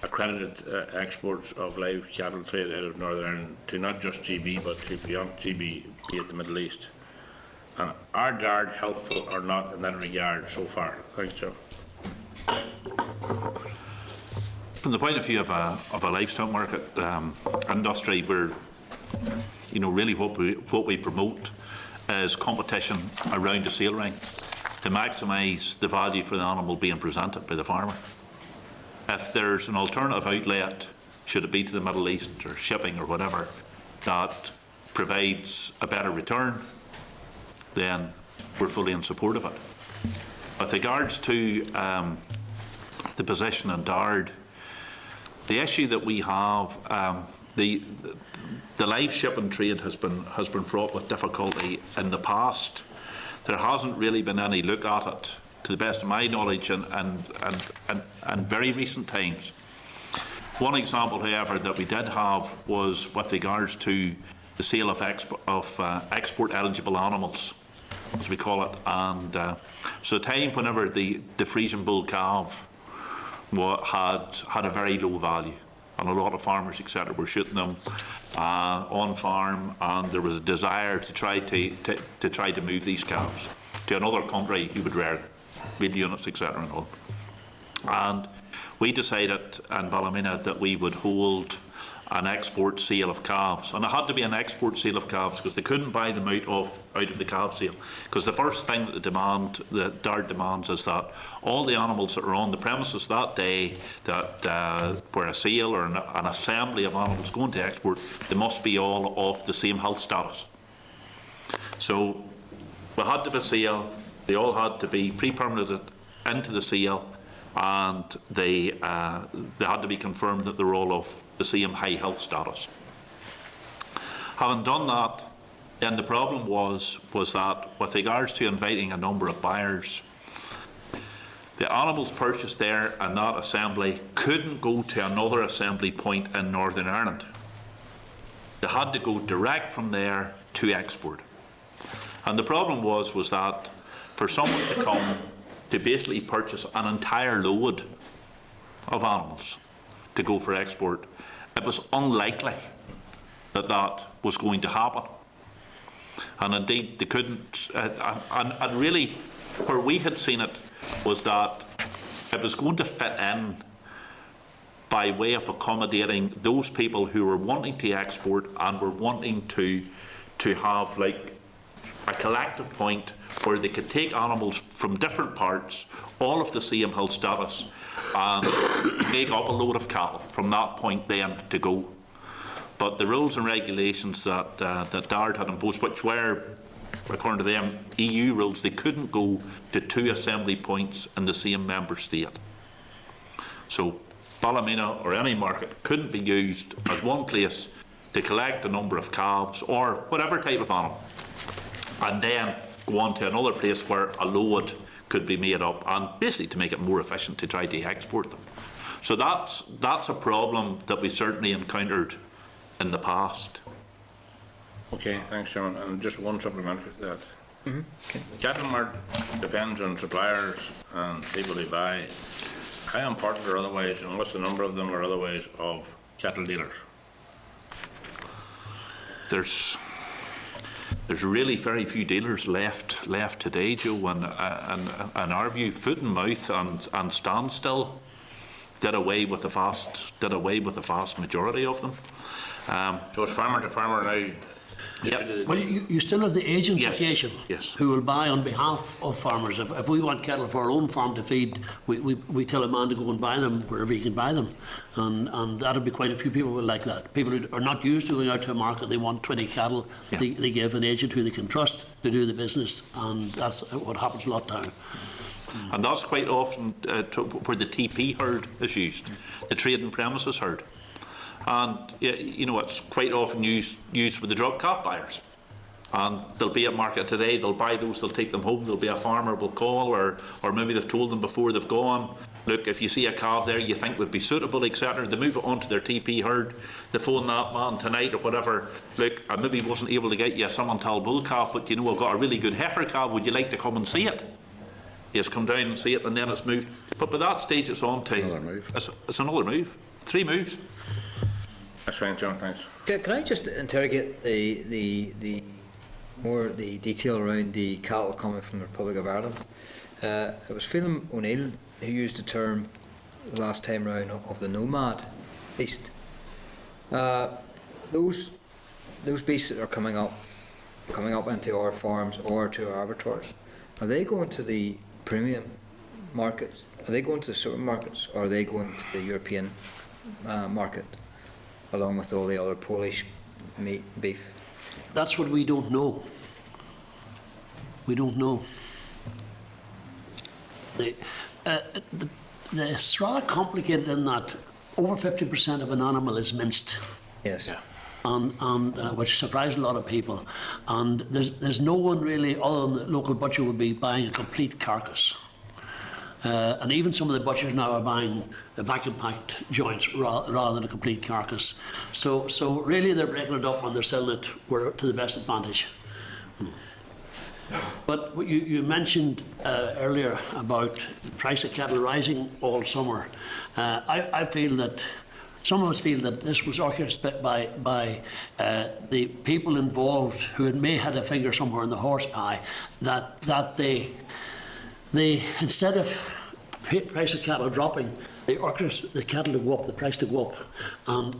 accredited exports of live cattle trade out of Northern Ireland to not just GB but to beyond GB, be it the Middle East? And are DARD helpful or not in that regard so far? Thanks, Joe. From the point of view of a livestock market industry, we're, really what we promote is competition around the sale ring to maximise the value for the animal being presented by the farmer. If there's an alternative outlet, should it be to the Middle East or shipping or whatever, that provides a better return, then we're fully in support of it. With regards to the position in DARD, the issue that we have, the live shipping trade has been fraught with difficulty in the past. There hasn't really been any look at it, to the best of my knowledge, and very recent times. One example, however, that we did have was with regards to the sale of export eligible animals, as we call it. And so the time whenever the Frisian bull calf had a very low value, and a lot of farmers, etc., were shooting them on farm, and there was a desire to try to move these calves to another country who would rear real units, etc. and all. And we decided in Ballymena that we would hold an export sale of calves, and it had to be an export sale of calves because they couldn't buy them out of the calf sale. Because the first thing that the DARD demands is that all the animals that are on the premises that day that were a sale or an assembly of animals going to export, they must be all of the same health status. So we had to have a sale. They all had to be pre-permitted into the sale, and they had to be confirmed that they're all of the same high health status. Having done that, then the problem was that with regards to inviting a number of buyers, the animals purchased there in that assembly couldn't go to another assembly point in Northern Ireland. They had to go direct from there to export. And the problem was that for someone to come to basically purchase an entire load of animals to go for export, it was unlikely that that was going to happen. And indeed, they couldn't. And really, where we had seen it was that it was going to fit in by way of accommodating those people who were wanting to export and were wanting to have like a collective point where they could take animals from different parts, all of the same health status, and make up a load of cattle from that point then to go. But the rules and regulations that DARD had imposed, which were, according to them, EU rules, they couldn't go to 2 assembly points in the same member state. So Ballymena or any market couldn't be used as one place to collect a number of calves or whatever type of animal, and then go on to another place where a load could be made up, and basically to make it more efficient to try to export them. So that's a problem that we certainly encountered in the past. Okay, thanks, Chairman. And just one supplementary to that. The cattle mart depends on suppliers and people who buy. How important or otherwise, and what's the number of them or otherwise of cattle dealers? There's really very few dealers left today, Joe, and in our view, foot and mouth and standstill did away with the vast majority of them. So it's farmer to farmer now. Yep. Well, you still have the agent association who will buy on behalf of farmers. If we want cattle for our own farm to feed, we tell a man to go and buy them wherever he can buy them. And that'll be quite a few people will like that. People who are not used to going out to a market, they want 20 cattle, they give an agent who they can trust to do the business, and that's what happens a lot down. And that's quite often where the TP herd is used, the trading premises herd. And you know, it's quite often used with the drop calf buyers. And there'll be a market today, they'll buy those, they'll take them home, there'll be a farmer will call, or maybe they've told them before they've gone, look, if you see a calf there you think would be suitable, etc., they move it onto their TP herd, they phone that man tonight or whatever, look, I maybe wasn't able to get you a Simmental bull calf, but you know, I've got a really good heifer calf, would you like to come and see it? Yes, come down and see it, and then it's moved. But by that stage it's on to another move. It's another move. 3 moves. That's fine, John, thanks. Can I just interrogate the detail around the cattle coming from the Republic of Ireland? It was Phelim O'Neill who used the term last time round of the nomad beast. Those beasts that are coming up into our farms or to our abattoirs, are they going to the premium markets? Are they going to the supermarkets, or are they going to the European market, along with all the other Polish meat, beef? That's what we don't know. We don't know. It's rather complicated in that over 50% of an animal is minced. Yes. Yeah. And which surprised a lot of people. And there's no one really, other than the local butcher, would be buying a complete carcass. And even some of the butchers now are buying vacuum-packed joints rather than a complete carcass. So really they're breaking it up and they're selling it to the best advantage. But you mentioned earlier about the price of cattle rising all summer. I feel that some of us feel that this was orchestrated by the people involved who may have had a finger somewhere in the horse pie, that they instead of price of cattle dropping, they orchestrated the cattle to go up, the price to go up, and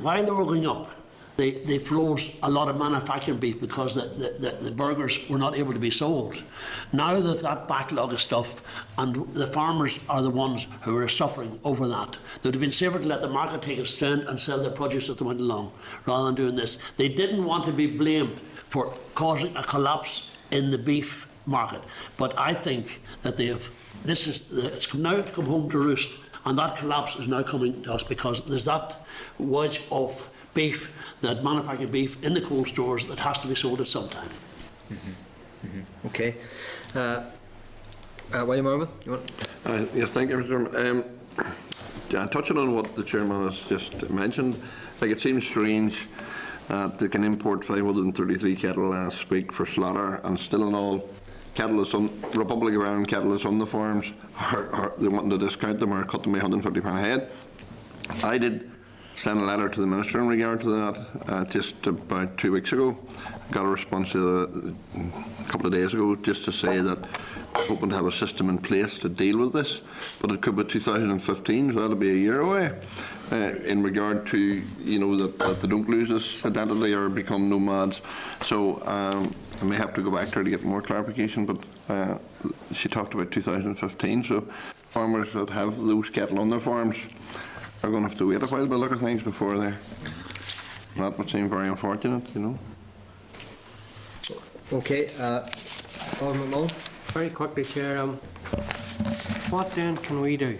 while they were going up, they froze a lot of manufacturing beef because the burgers were not able to be sold. Now that backlog of stuff, and the farmers are the ones who are suffering over that. They would have been safer to let the market take its trend and sell their produce as they went along, rather than doing this. They didn't want to be blamed for causing a collapse in the beef market, but I think that it's now come home to roost, and that collapse is now coming to us because there's that wedge of beef, that manufactured beef in the cold stores that has to be sold at some time. Okay. William Orman, you want? Yes, thank you, Mr. Chairman. Touching on what the Chairman has just mentioned, it seems strange they can import 533 cattle last week for slaughter, and still in all, Republic of Ireland cattle that's on the farms, they want to discount them or cut them by £150 a head. I did sent a letter to the Minister in regard to that just about 2 weeks ago. Got a response a couple of days ago just to say that we're hoping to have a system in place to deal with this, but it could be 2015, so that'll be a year away. In regard to, that they don't lose this identity or become nomads. So I may have to go back to her to get more clarification, but she talked about 2015, so farmers that have those cattle on their farms are going to have to wait a while by the look of things before they're. That would seem very unfortunate, Okay, Alderman McMullen. Very quickly, Chair, what then can we do?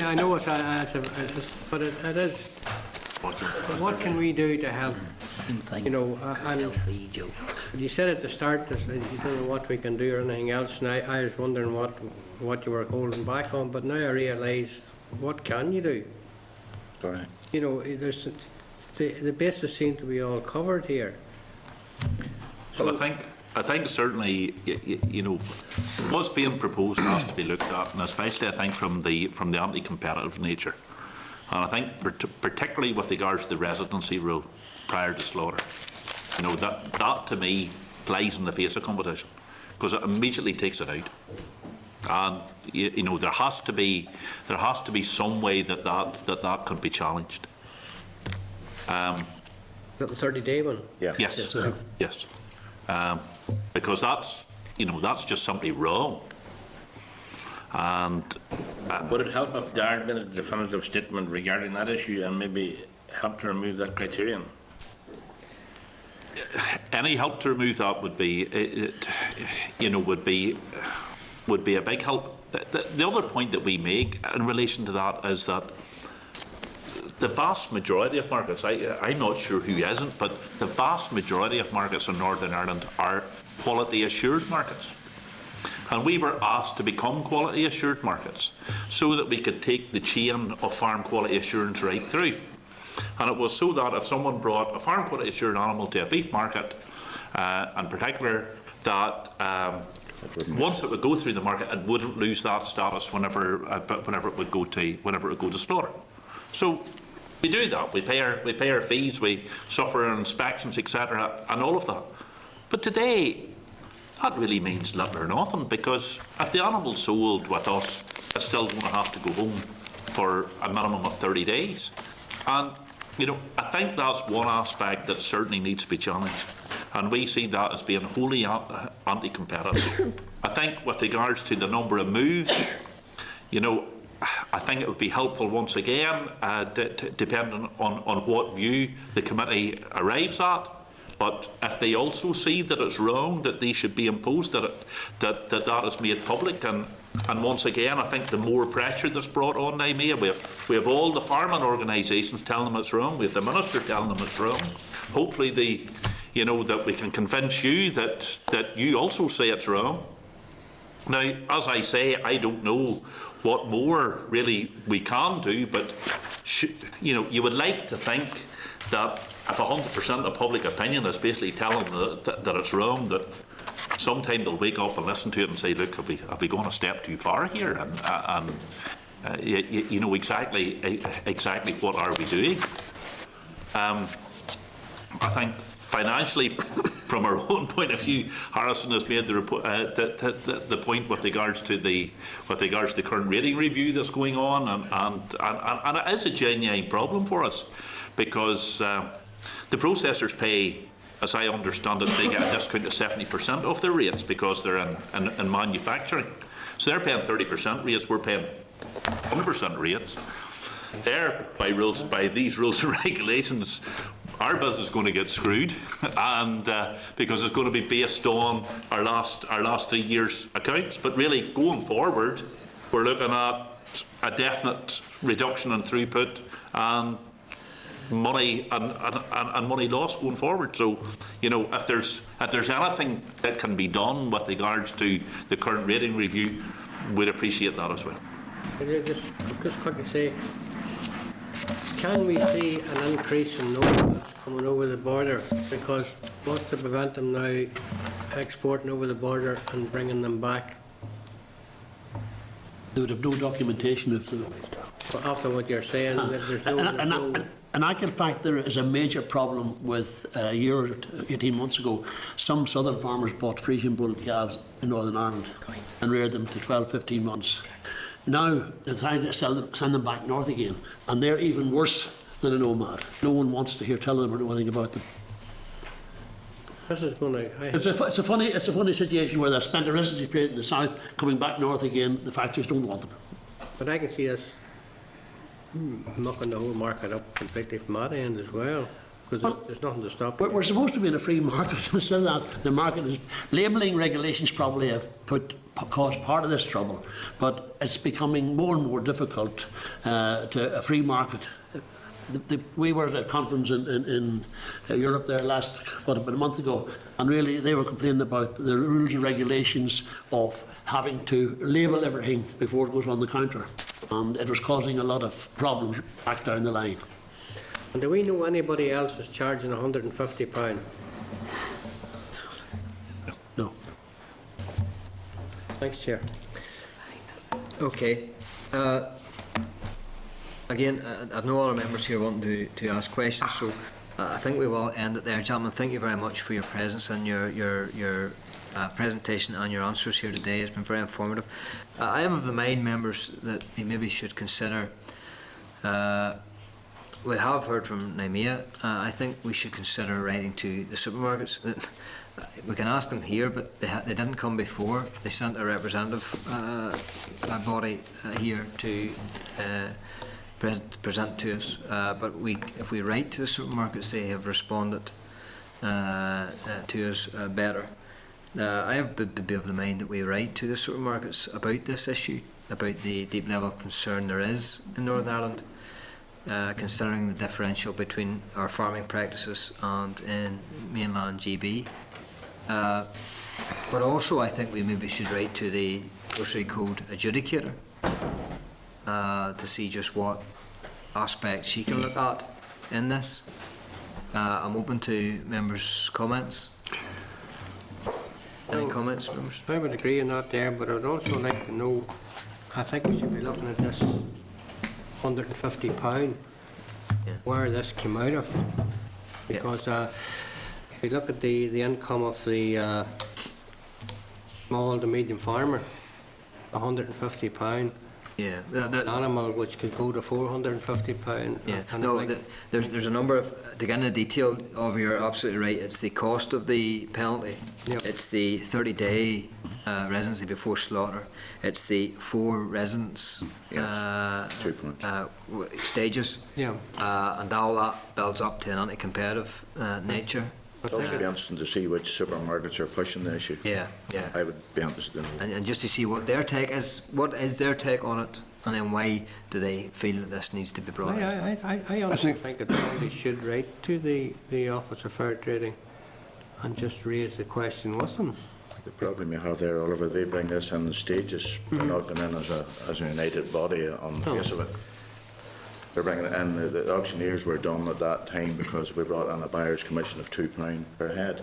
I know but it is. What can we do to help? And you said at the start that you don't know what we can do or anything else, and I was wondering what you were holding back on, but now I realise what can you do? Correct. There's the bases seem to be all covered here. Well, I think certainly, what's being proposed has to be looked at, and especially I think from the anti-competitive nature. And I think particularly with regards to the residency rule prior to slaughter, that to me flies in the face of competition because it immediately takes it out. And there has to be some way that could be challenged. The 30-day one. Yeah. Yes. Yes. Because that's just simply wrong. And would it help if Darren made a definitive statement regarding that issue and maybe help to remove that criterion? Any help to remove that would be, would be a big help. The other point that we make in relation to that is that the vast majority of markets, I'm not sure who isn't, but the vast majority of markets in Northern Ireland are quality assured markets. And we were asked to become quality assured markets so that we could take the chain of farm quality assurance right through. And it was so that if someone brought a farm quality assured animal to a beef market, in particular, that once it would go through the market, it wouldn't lose that status whenever it would go to slaughter. So we do that. We pay our fees. We suffer our inspections, etc., and all of that. But today, that really means little or nothing, because if the animal's sold with us, it's still going to have to go home for a minimum of 30 days. And I think that's one aspect that certainly needs to be challenged, and we see that as being wholly anti-competitive. I think with regards to the number of moves, I think it would be helpful once again, depending on what view the committee arrives at. But if they also see that it's wrong, that they should be imposed, that is made public, and once again, I think the more pressure that's brought on now, we have all the farming organisations telling them it's wrong, we have the Minister telling them it's wrong. Hopefully you know, that we can convince you that you also say it's wrong. Now, as I say, I don't know what more really we can do, but you know, you would like to think that if 100% of public opinion is basically telling that it's wrong, that sometime they'll wake up and listen to it and say, look, have we gone a step too far here? And you know exactly what are we doing. I think financially, from our own point of view, Harrison has made the point with regards to the current rating review that's going on, and it is a genuine problem for us, because the processors pay, as I understand it, they get a discount of 70% of their rates because they're in manufacturing. So they're paying 30% rates, we're paying 100% rates. By these rules and regulations, our business is going to get screwed, and because it's going to be based on our last 3 years' accounts. But really, going forward, we're looking at a definite reduction in throughput and money and money lost going forward. So, you know, if there's anything that can be done with regards to the current rating review, we'd appreciate that as well. Just quickly say, can we see an increase in nomads coming over the border? Because what's to prevent them now exporting over the border and bringing them back? They would have no documentation if they... After what you're saying, there's no... And I can fact there is a major problem with a year or 18 months ago, some southern farmers bought Frisian bull calves in Northern Ireland and reared them to 12, 15 months. Now they're trying to send them back north again, and they're even worse than a nomad. No one wants to hear tell them or know anything about them. This is funny. It's a funny situation where they spent a residency period in the south, coming back north again. The factories don't want them. But I can see us knocking the whole market up completely from that end as well, because there's nothing to stop. We're supposed to be in a free market. Instead of that, the market is labelling regulations probably have caused part of this trouble, but it's becoming more and more difficult to a free market. We were at a conference in Europe there about a month ago, and really they were complaining about the rules and regulations of having to label everything before it goes on the counter, and it was causing a lot of problems back down the line. And do we know anybody else is charging £150? No. Thanks, Chair. Okay. Again, I've no other members here wanting to ask questions, so I think we will end it there. Gentlemen, thank you very much for your presence and your presentation and your answers here today. It's been very informative. I am of the mind, members, that we maybe should consider, we have heard from NIMEA, I think we should consider writing to the supermarkets. We can ask them here, but they didn't come before. They sent a representative body here to present to us, but if we write to the supermarkets, they have responded to us better. I have be of the mind that we write to the supermarkets about this issue, about the deep level of concern there is in Northern Ireland, considering the differential between our farming practices and in mainland GB. But also I think we maybe should write to the grocery code adjudicator to see just what aspects she can look at in this. I'm open to members' comments. Any comments, members? I would agree on that there, but I would also like to know, I think we should be looking at this £150, where this came out of. Because if you look at the income of the small to medium farmer, £150. Yeah, an animal which could go to £450. Yeah, no, there's a number of, to get into detail of, you're absolutely right, it's the cost of the penalty, it's the 30-day residency before slaughter, it's the 4 residence stages, and all that builds up to an anti-competitive nature. It's also be interesting to see which supermarkets are pushing the issue. Yeah. I would be interested in knowing. And just to see what their take is, what is their take on it, and then why do they feel that this needs to be brought I honestly think it probably should write to the Office of Fair Trading and just raise the question with them. The problem you have there, Oliver, they bring this in stages. They're not going in as a united body on the face of it. They're bringing it in. The auctioneers were done at that time because we brought in a buyer's commission of £2 per head.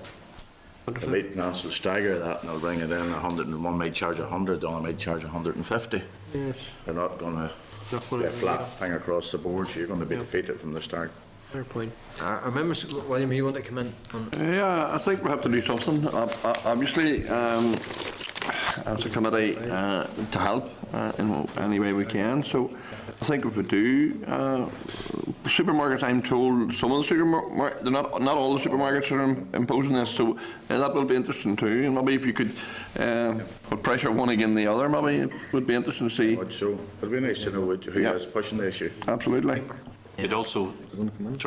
The maintenance will stagger that and they'll bring it in 100, and one might charge 100, the other might charge 150. Yes. They're not going to be a flat thing across the board, so you're going to be defeated from the start. Fair point. Our members, William, you want to come in on? Yeah, I think we have to do something. Obviously, as a committee, to help in any way we can. So I think if we do, supermarkets, I'm told some of the supermarkets, not all the supermarkets are imposing this, so that will be interesting too. And maybe if you could put pressure one against the other, maybe it would be interesting to see. So it'll be nice to know who is pushing the issue. Absolutely. You'd also,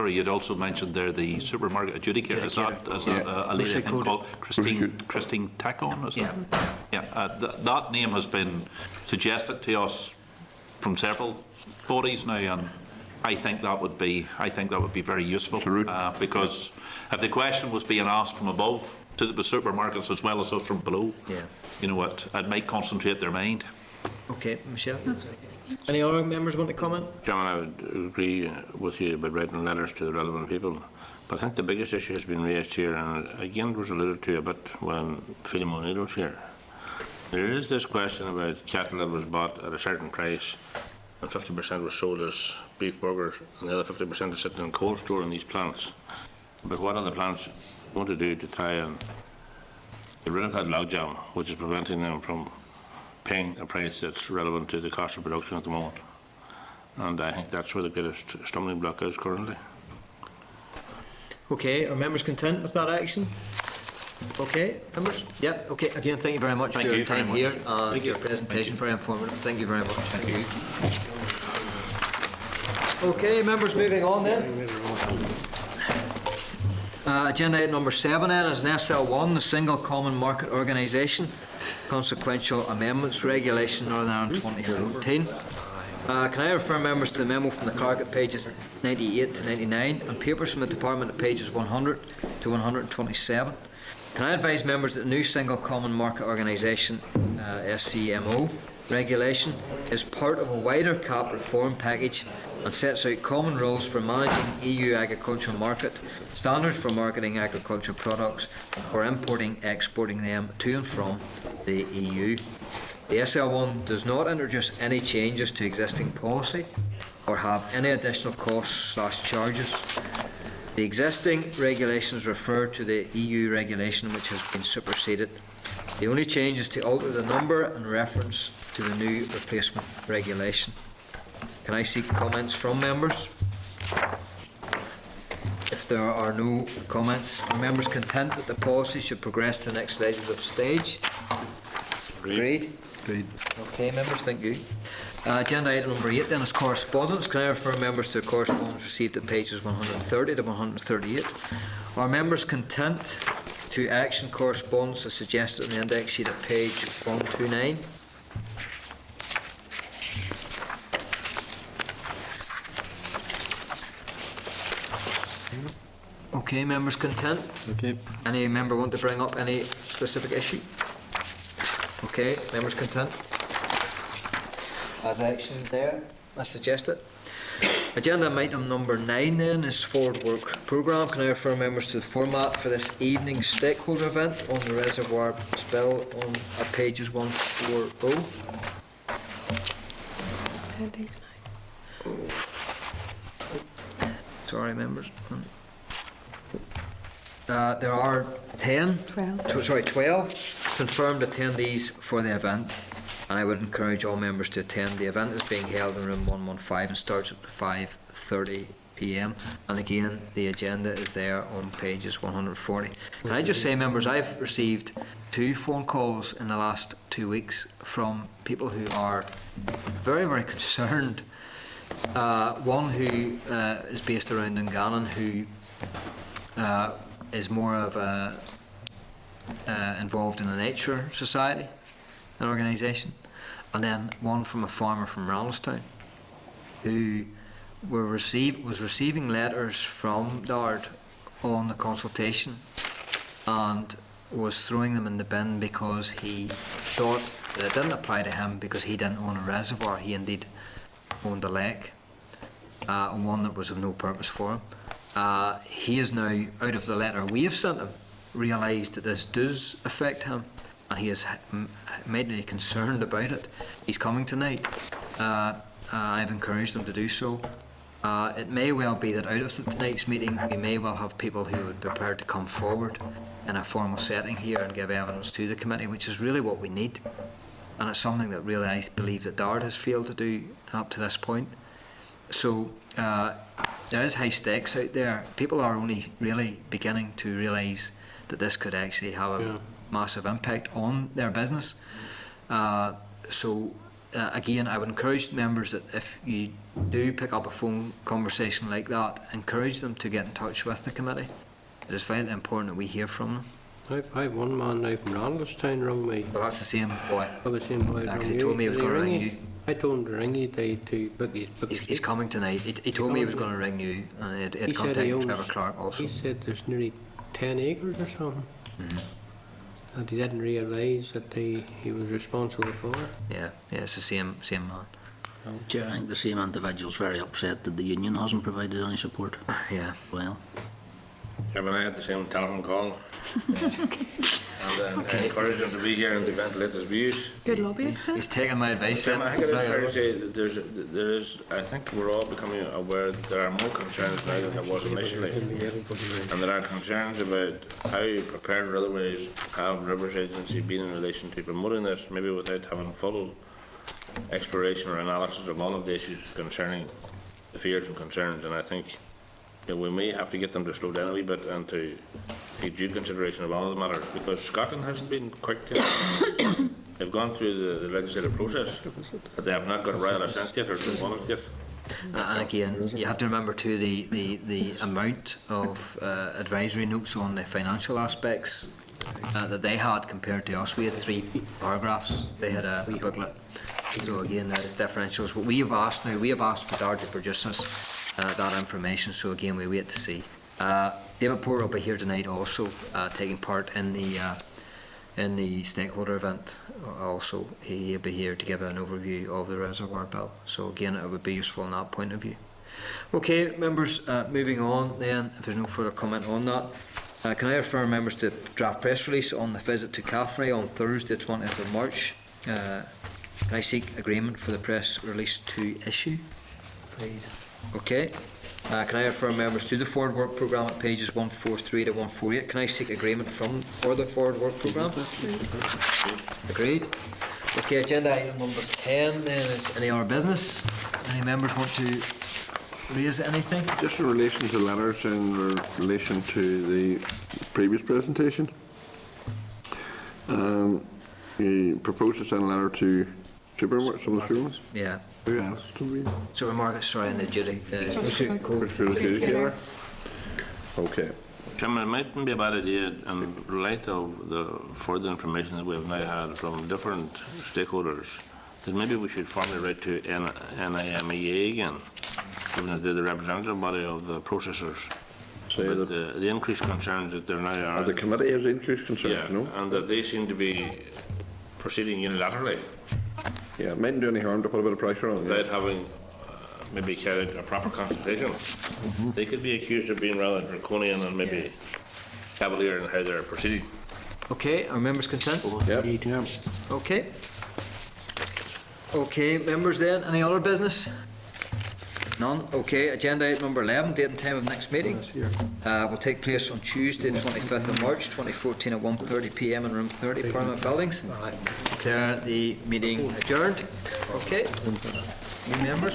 you'd also mentioned there the supermarket adjudicator. Is that a lady I think called Christine Tacon? Is that? Yeah. That name has been suggested to us from several bodies now, and I think that would be very useful because if the question was being asked from above to the supermarkets as well as us from below, you know what, it might concentrate their mind. Okay, Michelle. Any other members want to comment? John, I would agree with you about writing letters to the relevant people, but I think the biggest issue has been raised here, and again it was alluded to a bit when Phelim O'Neill was here. There is this question about cattle that was bought at a certain price, and 50% was sold as beef burgers, and the other 50% is sitting in cold store in these plants. But what are the plants going to do to try and get rid of that logjam, which is preventing them from paying a price that's relevant to the cost of production at the moment? And I think that's where the greatest stumbling block is currently. Okay, are members content with that action? Okay, members? Yeah, okay. Again, thank you very much for your time here. Thank you. Your presentation, very informative. Thank you very much. Thank you. Okay, members, moving on then. Agenda item number 7 then is an SL1, the Single Common Market Organisation, Consequential Amendments Regulation, Northern Ireland 2014. Can I refer members to the memo from the clerk at pages 98 to 99 and papers from the department at pages 100 to 127? Can I advise members that the new Single Common Market Organisation SCMO regulation is part of a wider CAP reform package and sets out common rules for managing EU agricultural market, standards for marketing agricultural products and for importing, exporting them to and from the EU. The SL1 does not introduce any changes to existing policy or have any additional costs/charges. The existing regulations refer to the EU regulation which has been superseded. The only change is to alter the number and reference to the new replacement regulation. Can I seek comments from members? If there are no comments, are members content that the policy should progress to the next legislative stage? Agreed. Agreed. Okay, members, thank you. Agenda item number 8 then is correspondence. Can I refer members to the correspondence received at pages 130 to 138? Are members content to action correspondence as suggested in the index sheet at page 129? Okay, members content? Okay. Any member want to bring up any specific issue? Okay, members content? As action there, as suggested. Agenda item number 9 then is forward work programme. Can I refer members to the format for this evening's stakeholder event on the reservoir spill on pages 140? 10 days now. Sorry, members. There are 12 confirmed attendees for the event, and I would encourage all members to attend. The event is being held in room 115 and starts at 5:30 p.m. and again the agenda is there on pages 140. Can I just say, members, I've received 2 phone calls in the last 2 weeks from people who are very, very concerned. One who is based around Dungannon, who is more of a involved in a nature society, an organisation, and then one from a farmer from Randallstown who was receiving letters from DARD on the consultation, and was throwing them in the bin because he thought that it didn't apply to him because he didn't own a reservoir. He indeed owned a lake, and one that was of no purpose for him. He is now, out of the letter we have sent him, realised that this does affect him, and he is immediately concerned about it. He's coming tonight. I've encouraged him to do so. It may well be that out of tonight's meeting we may well have people who would be prepared to come forward in a formal setting here and give evidence to the committee, which is really what we need, and it's something that really I believe that DARD has failed to do up to this point. So there is high stakes out there. People are only really beginning to realise that this could actually have a massive impact on their business. Again, I would encourage members that if you do pick up a phone conversation like that, encourage them to get in touch with the committee. It is very important that we hear from them. I've one man now from Randallstown rung me. Well, that's the same boy. Oh, the same boy. Actually, he told me he was going to ring you. I told him to ring you to book you. He's coming tonight. He told me he was going to ring you, and he had contacted Trevor Clark also. He said there's nearly 10 acres or something. And he didn't realise that he was responsible for. Yeah, it's the same man. Chair, I think the same individual's very upset that the union hasn't provided any support. Yeah. Well. Chairman, I had the same telephone call. And I encouraged him to be here and to ventilate his views. Good lobbyist. He's taking my advice. I think it is fair to say that I think we're all becoming aware that there are more concerns now than there was initially. And there are concerns about how prepared or otherwise have Rivers Agency been in relation to promoting this, maybe without having full exploration or analysis of all of the issues concerning the fears and concerns. And I think we may have to get them to slow down a wee bit and to take due consideration of all of the matters, because Scotland hasn't been quick to. They've gone through the legislative process, but they have not got a royal assent yet, or don't want it yet. And again, you have to remember too the amount of advisory notes on the financial aspects that they had compared to us. We had 3 paragraphs. They had a booklet. So again, that is differentials. But we have asked for DARD to produce us that information. So again, we wait to see. David Porter will be here tonight, also taking part in the stakeholder event. Also, he'll be here to give an overview of the reservoir bill. So again, it would be useful in that point of view. Okay, members, moving on then, if there's no further comment on that, can I refer members to the draft press release on the visit to Caffrey on Thursday, 20th of March? Can I seek agreement for the press release to issue? Please. Okay. Can I refer members to the forward work programme at pages 143 to 148? Can I seek agreement for the forward work programme? Agreed. Okay, agenda item number 10 then is any other business. Any members want to raise anything? Just in relation to letters in relation to the previous presentation. You proposed to send a letter to supermarkets. Yeah. Who asked to read? Supermarkets, sorry, and the duty. Okay. Chairman, it mightn't be a bad idea in light of the further information that we have now had from different stakeholders that maybe we should formally write to NIMEA again, given that they're the representative body of the processors. But the increased concerns that there now are. The committee has increased concerns, no? And that they seem to be proceeding unilaterally. Yeah, it mightn't do any harm to put a bit of pressure on them. Without having maybe carried a proper consultation. They could be accused of being rather draconian and maybe cavalier in how they're proceeding. Okay, are members content? Yep. Okay. Okay, members then, any other business? None? Okay, agenda item number 11, date and time of next meeting. Will take place on Tuesday, 25th of March, 2014 at 1:30 p.m. in room 30, Parliament Buildings. Declare the meeting adjourned. Okay. New members.